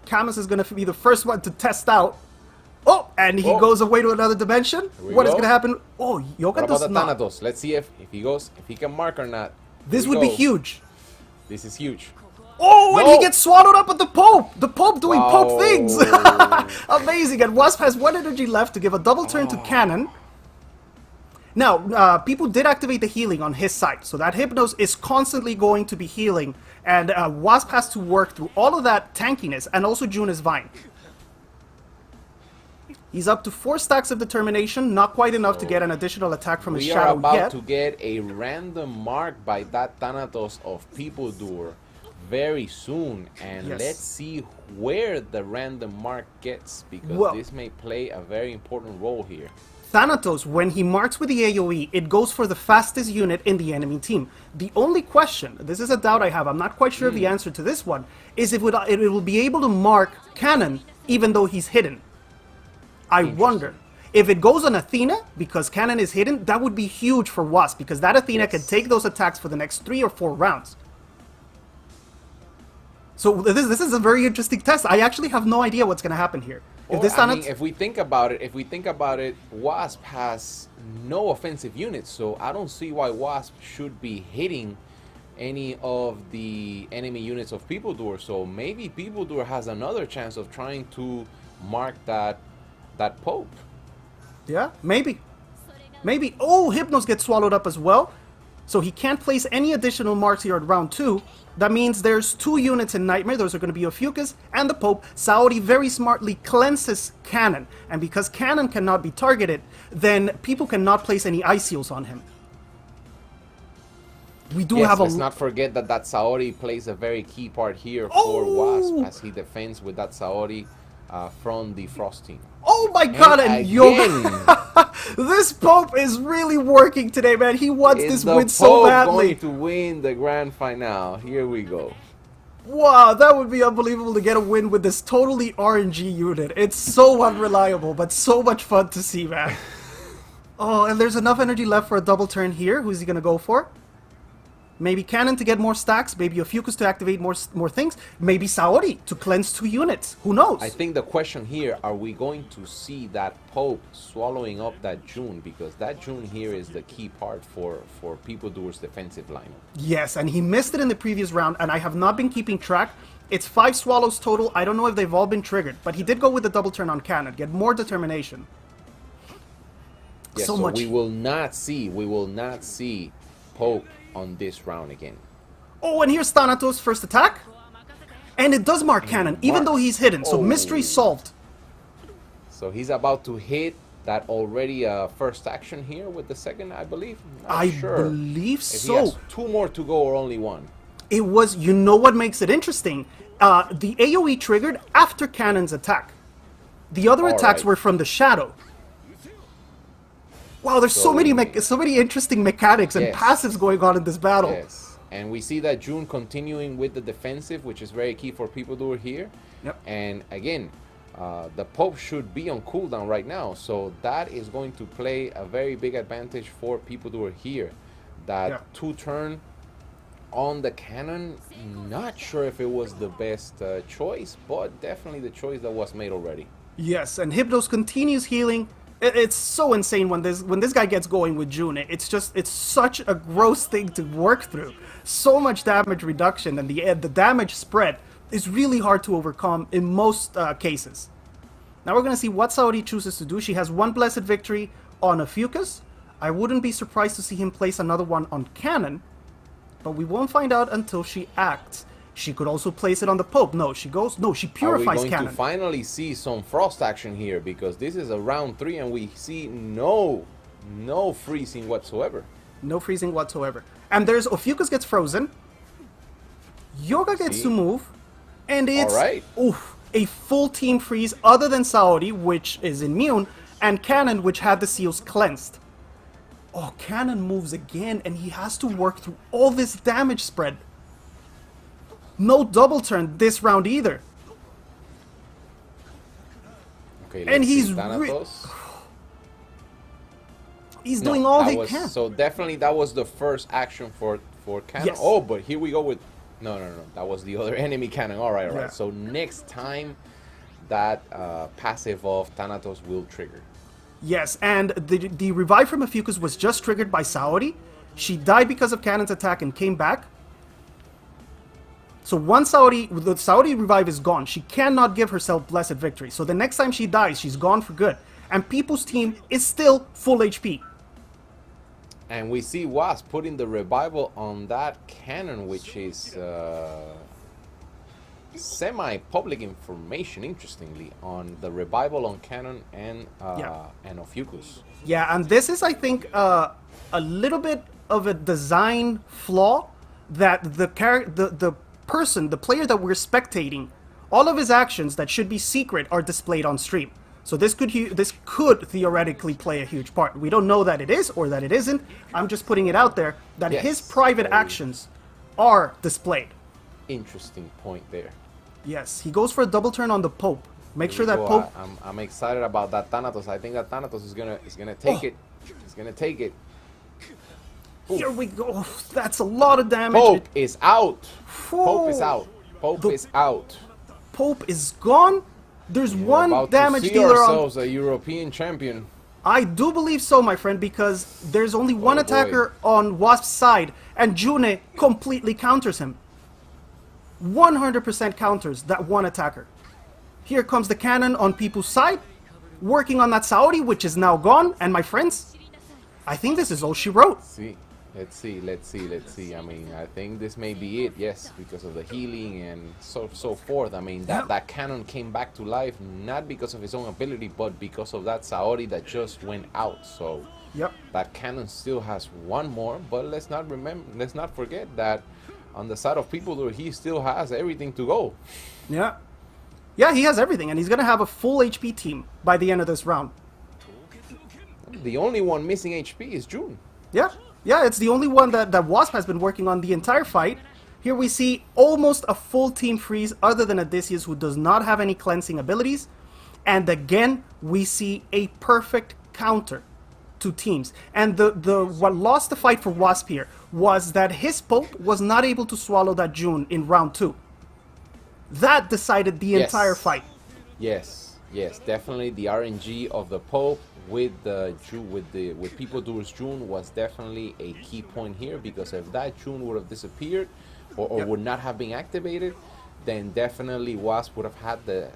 Camus is going to be the first one to test out. Oh, and he goes away to another dimension. What is going to happen? Oh, Yoga does not. Thanatos? Let's see if he can mark or not. This would be huge. This is huge. Oh, and he gets swallowed up with the Pope! The Pope doing Pope things! Amazing, and Wasp has 1 energy left to give a double turn to Cannon. Now, people did activate the healing on his side, so that Hypnos is constantly going to be healing, and Wasp has to work through all of that tankiness, and also Juna's Vine. He's up to 4 stacks of determination, not quite enough to get an additional attack from his shadow yet. We are about to get a random mark by that Thanatos of Peopledour very soon, and let's see where the random mark gets, because this may play a very important role here. Thanatos, when he marks with the AoE, it goes for the fastest unit in the enemy team. The only question, this is a doubt I have, I'm not quite sure of the answer to this one, is if it will be able to mark Cannon even though he's hidden. I wonder. If it goes on Athena, because Cannon is hidden, that would be huge for Wasp, because that Athena can take those attacks for the next 3 or 4 rounds. So this is a very interesting test. I actually have no idea what's going to happen here. If we think about it, Wasp has no offensive units, so I don't see why Wasp should be hitting any of the enemy units of Peopledour. So maybe Peopledour has another chance of trying to mark that Pope. Yeah, maybe. Maybe. Oh, Hypnos gets swallowed up as well. So he can't place any additional marks here at round 2. That means there's 2 units in Nightmare. Those are going to be Ophiuchus and the Pope. Saori very smartly cleanses Cannon. And because Cannon cannot be targeted, then people cannot place any Ice Seals on him. We do have let's not forget that Saori plays a very key part here for Wasp, as he defends with that Saori from the Frost team. Oh my god, and Yoga! This Pope is really working today, man. He wants this win so badly. Going to win the grand finale. Here we go. Wow, that would be unbelievable to get a win with this totally RNG unit. It's so unreliable, but so much fun to see, man. Oh, and there's enough energy left for a double turn here. Who's he going to go for? Maybe Cannon to get more stacks, maybe Ophiuchus to activate more things, maybe Saori to cleanse 2 units. Who knows? I think the question here, are we going to see that Pope swallowing up that June? Because that June here is the key part for Peopledour's defensive line. Yes, and he missed it in the previous round, and I have not been keeping track. It's 5 swallows total. I don't know if they've all been triggered, but he did go with the double turn on Cannon, get more determination. Yes, so we will not see Pope on this round again. Oh, and here's Thanatos' first attack. And it does mark Cannon, even though he's hidden. So mystery solved. So he's about to hit that already first action here with the second, I believe. I believe so. He has 2 more to go or only 1. It was, you know what makes it interesting? The AoE triggered after Cannon's attack. The other attacks were from the shadow. Wow, there's so many interesting mechanics and passives going on in this battle. Yes. And we see that June continuing with the defensive, which is very key for people who are here. Yep. And again, the Pope should be on cooldown right now. So that is going to play a very big advantage for people who are here. That 2-turn on the cannon, not sure if it was the best choice, but definitely the choice that was made already. Yes, and Hypnos continues healing. It's so insane when this guy gets going with June. It's such a gross thing to work through. So much damage reduction, and the damage spread is really hard to overcome in most cases. Now we're gonna see what Saori chooses to do. She has one blessed victory on Ophiuchus. I wouldn't be surprised to see him place another one on Cannon, but we won't find out until she acts. She could also place it on the Pope. She purifies Are we going Cannon. to finally see some frost action here? Because this is a round 3 and we see no freezing whatsoever. No freezing whatsoever. And there's Ophiuchus gets frozen. Yoga gets to move. And it's a full team freeze other than Saori, which is immune, and Cannon, which had the seals cleansed. Oh, Cannon moves again, and he has to work through all this damage spread. No double turn this round either. Okay, and he's doing all he can. So definitely that was the first action for Cannon. Yes. Oh, but here we go with no. That was the other enemy Cannon. All right. Yeah. So next time that passive of Thanatos will trigger. Yes, and the revive from Ophiuchus was just triggered by Saori. She died because of Cannon's attack and came back. So once the Saori revive is gone, she cannot give herself blessed victory. So the next time she dies, she's gone for good. And People's team is still full HP. And we see Wasp putting the revival on that Cannon, which is semi-public information, interestingly, on the revival on Cannon and Ophiuchus. Yeah, and this is, I think, a little bit of a design flaw that the player that we're spectating, all of his actions that should be secret are displayed on stream. So this could theoretically play a huge part. We don't know that it is or that it isn't. I'm just putting it out there that his private actions are displayed. Interesting point there. Yes, he goes for a double turn on the Pope. Make sure that Pope. I'm excited about that Thanatos. I think that Thanatos is gonna take it. He's gonna take it. Oof. Here we go. That's a lot of damage. Pope is out. Pope is out. Pope is out. Pope is gone. There's one damage dealer ourselves a European champion. I do believe so, my friend, because there's only one attacker on Wasp's side, and June completely counters him. 100% counters that one attacker. Here comes the Cannon on People's side, working on that Saori, which is now gone. And my friends, I think this is all she wrote. Let's see. I mean, I think this may be it, yes, because of the healing and so forth. I mean, that Cannon came back to life, not because of his own ability, but because of that Saori that just went out. So that Cannon still has one more, but let's not forget that on the side of people, he still has everything to go. Yeah, he has everything, and he's going to have a full HP team by the end of this round. The only one missing HP is June. Yeah, it's the only one that Wasp has been working on the entire fight. Here we see almost a full team freeze other than Odysseus, who does not have any cleansing abilities. And again, we see a perfect counter to teams. And what lost the fight for Wasp here was that his Pope was not able to swallow that June in round 2. That decided the entire fight. Yes, definitely the RNG of the Pope with People Doers June was definitely a key point here, because if that June would have disappeared or would not have been activated, then definitely Wasp would have had the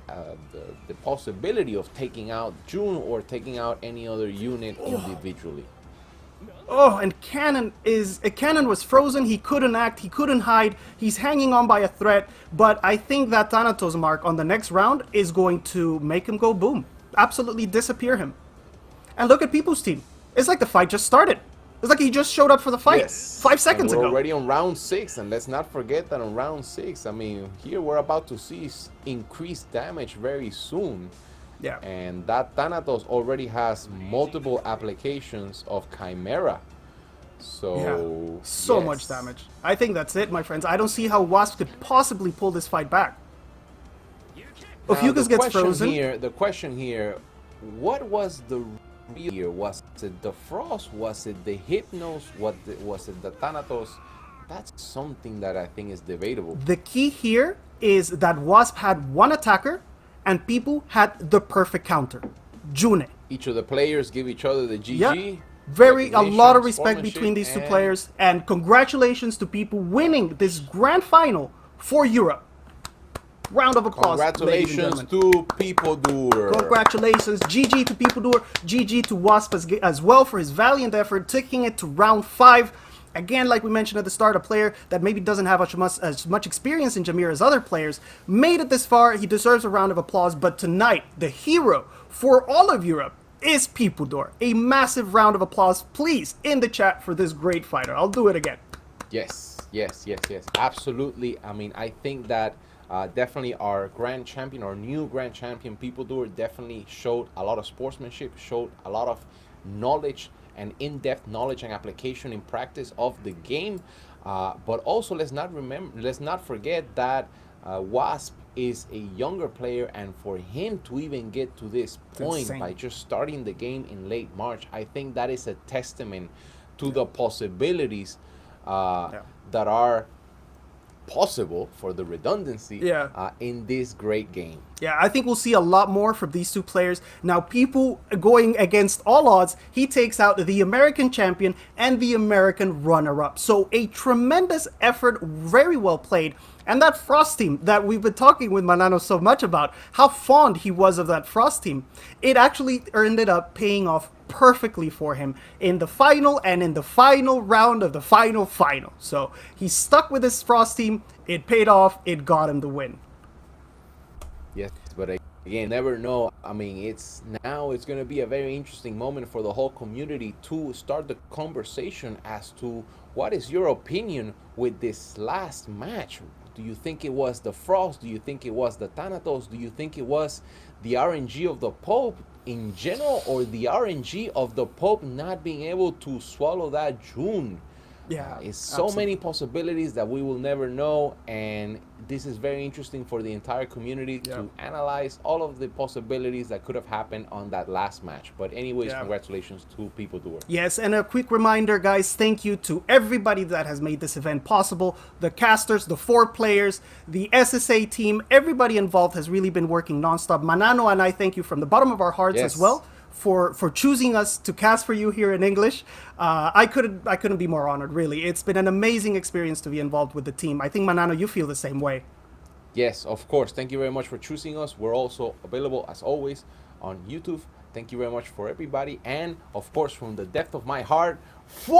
possibility of taking out June or taking out any other unit individually. Oh, and Cannon was frozen. He couldn't act. He couldn't hide. He's hanging on by a thread. But I think that Thanatos mark on the next round is going to make him go boom. Absolutely disappear him. And look at People's team. It's like the fight just started. It's like he just showed up for the fight 5 seconds ago. We're already on round 6, and let's not forget that on round 6, I mean, here we're about to see increased damage very soon. Yeah. And that Thanatos already has multiple applications of Chimera. So so yes. much damage. I think that's it, my friends. I don't see how Wasp could possibly pull this fight back. Now, Ophiuchus gets frozen. The question here, what was the real here? Was it the Frost? Was it the Hypnos? Was it the Thanatos? That's something that I think is debatable. The key here is that Wasp had one attacker and people had the perfect counter. June. Each of the players give each other the GG. Yeah. A lot of respect between these two players, and congratulations to people winning this grand final for Europe. Round of applause. Congratulations to People Doer. Congratulations. GG to People Doer. GG to Wasp as well for his valiant effort, taking it to round 5. Again, like we mentioned at the start, a player that maybe doesn't have as much experience in Jameer as other players made it this far. He deserves a round of applause. But tonight, the hero for all of Europe is People Doer. A massive round of applause, please, in the chat for this great fighter. I'll do it again. Yes. Absolutely. I mean, I think that definitely our new grand champion, People Doer, definitely showed a lot of sportsmanship, showed a lot of knowledge and in-depth knowledge and application in practice of the game. But also, let's not forget that Wasp is a younger player, and for him to even get to this point by just starting the game in late March, I think that is a testament to the possibilities that are possible for the redundancy in this great game. Yeah, I think we'll see a lot more from these two players. Now, People going against all odds, he takes out the American champion and the American runner-up. So a tremendous effort, very well played. And that Frost team that we've been talking with Manano so much about, how fond he was of that Frost team, it actually ended up paying off perfectly for him in the final and in the final round of the final. So he stuck with his Frost team, it paid off, it got him the win. Yes, but again, never know. I mean, it's going to be a very interesting moment for the whole community to start the conversation as to what is your opinion with this last match. Do you think it was the Frost? Do you think it was the Thanatos? Do you think it was the RNG of the Pope in general, or the RNG of the Pope not being able to swallow that June? Yeah, it's so many possibilities that we will never know, and this is very interesting for the entire community to analyze all of the possibilities that could have happened on that last match. But anyways, congratulations to People Doer. Yes, and a quick reminder, guys, thank you to everybody that has made this event possible. The casters, the 4 players, the SSA team, everybody involved has really been working nonstop. Manano and I thank you from the bottom of our hearts as well for choosing us to cast for you here in English. I couldn't be more honored, really. It's been an amazing experience to be involved with the team. I think, Manano, you feel the same way. Yes, of course. Thank you very much for choosing us. We're also available, as always, on YouTube. Thank you very much for everybody. And, of course, from the depth of my heart, Fwa!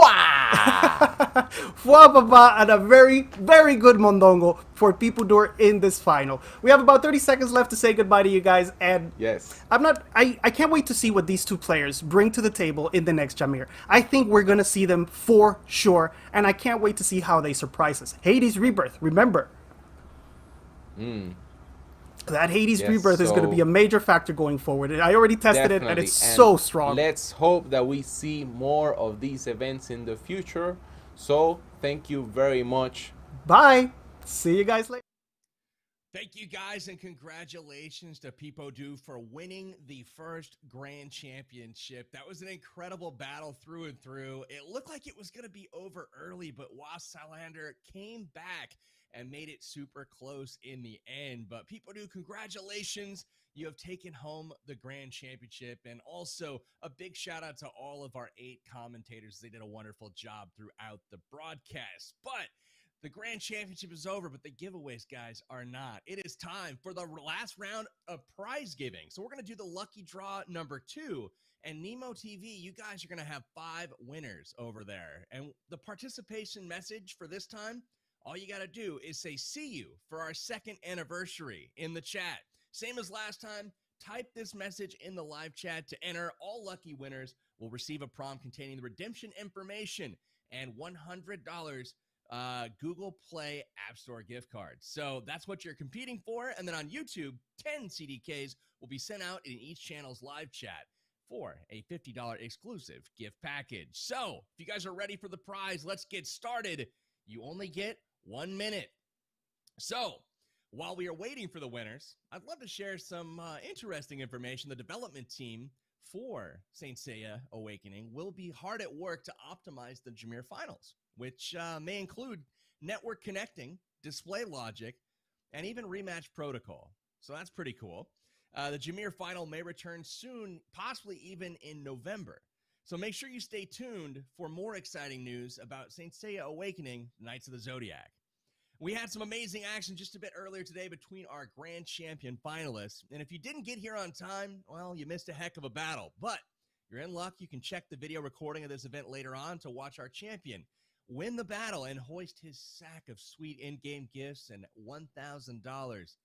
Fwa Papa, and a very, very good Mondongo for People Doer in this final. We have about 30 seconds left to say goodbye to you guys, and I can't wait to see what these two players bring to the table in the next Jameer. I think we're gonna see them for sure, and I can't wait to see how they surprise us. Hades Rebirth, remember. That Hades Rebirth is going to be a major factor going forward. I already tested it, and it's so strong. Let's hope that we see more of these events in the future. So, thank you very much. Bye. See you guys later. Thank you, guys, and congratulations to People Doer for winning the first Grand Championship. That was an incredible battle through and through. It looked like it was going to be over early, but Wasp Salander came back and made it super close in the end. But People Doer, congratulations. You have taken home the Grand Championship. And also a big shout out to all of our 8 commentators. They did a wonderful job throughout the broadcast. But the Grand Championship is over, but the giveaways, guys, are not. It is time for the last round of prize giving. So we're going to do the lucky draw number 2. And Nemo TV, you guys are going to have 5 winners over there. And the participation message for this time, all you got to do is say, "See you" for our 2nd anniversary in the chat. Same as last time, type this message in the live chat to enter. All lucky winners will receive a prompt containing the redemption information and $100 Google Play App Store gift cards. So that's what you're competing for. And then on YouTube, 10 CDKs will be sent out in each channel's live chat. for a $50 exclusive gift package. So, if you guys are ready for the prize, let's get started. You only get 1 minute. So, while we are waiting for the winners, I'd love to share some interesting information. The development team for Saint Seiya Awakening will be hard at work to optimize the Jameer finals, which may include network connecting, display logic, and even rematch protocol. So that's pretty cool. The Jameer final may return soon, possibly even in November. So make sure you stay tuned for more exciting news about Saint Seiya Awakening, Knights of the Zodiac. We had some amazing action just a bit earlier today between our grand champion finalists. And if you didn't get here on time, well, you missed a heck of a battle. But you're in luck. You can check the video recording of this event later on to watch our champion win the battle and hoist his sack of sweet in-game gifts and $1,000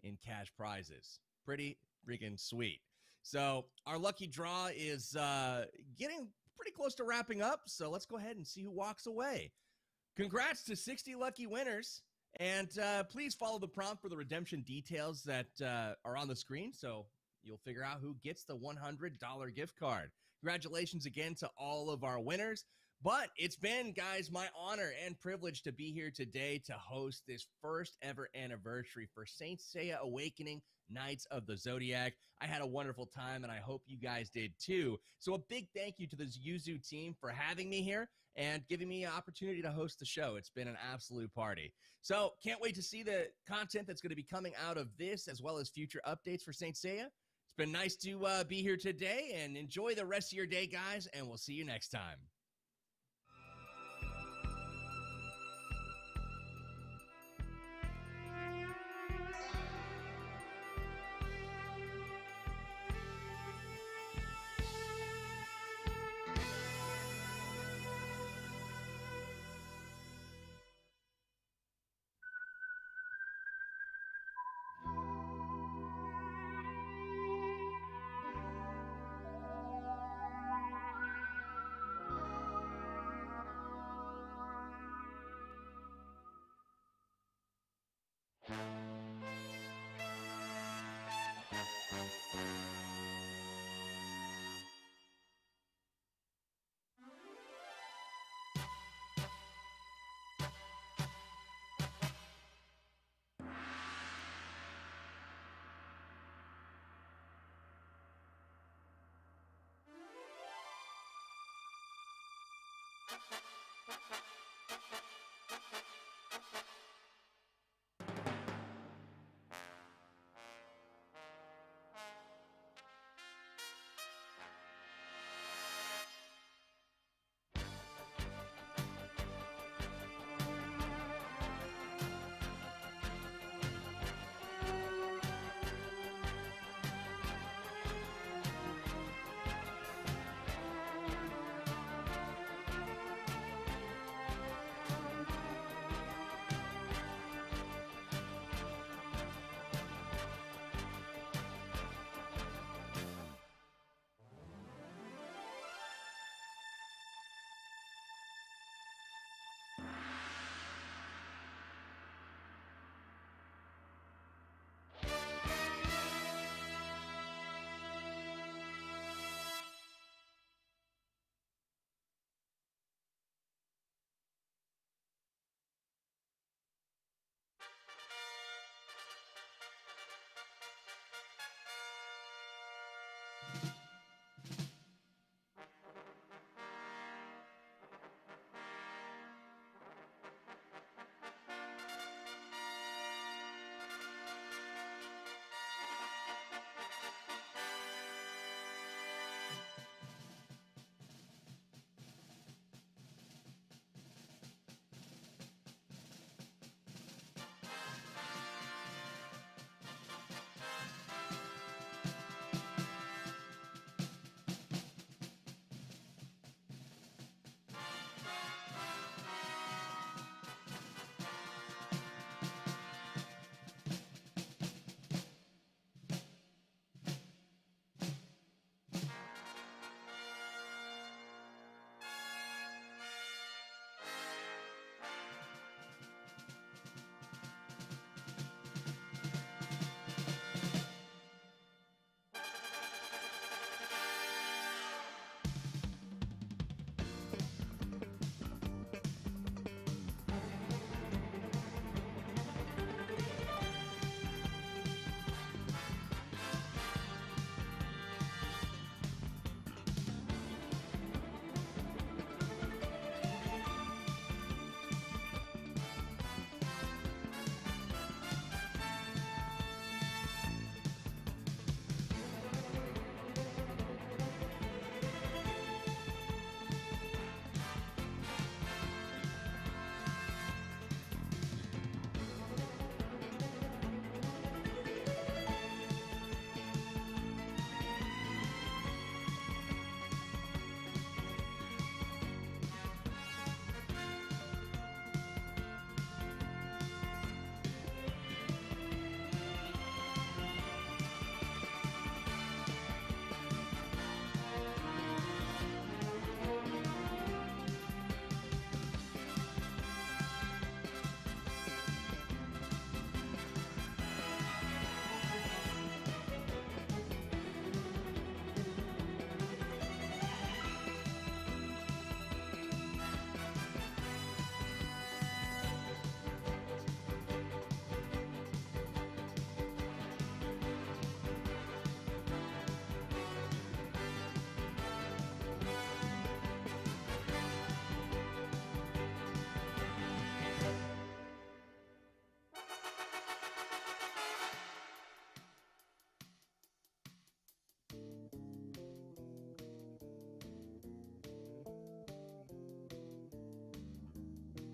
in cash prizes. Pretty freaking sweet. So our lucky draw is getting pretty close to wrapping up. So let's go ahead and see who walks away. Congrats to 60 lucky winners. And please follow the prompt for the redemption details that are on the screen, so you'll figure out who gets the $100 gift card. Congratulations again to all of our winners. But it's been, guys, my honor and privilege to be here today to host this first ever anniversary for Saint Seiya Awakening, Knights of the Zodiac. I had a wonderful time, and I hope you guys did too. So a big thank you to the Yuzu team for having me here and giving me an opportunity to host the show. It's been an absolute party. So can't wait to see the content that's going to be coming out of this, as well as future updates for Saint Seiya. It's been nice to be here today, and enjoy the rest of your day, guys, and we'll see you next time.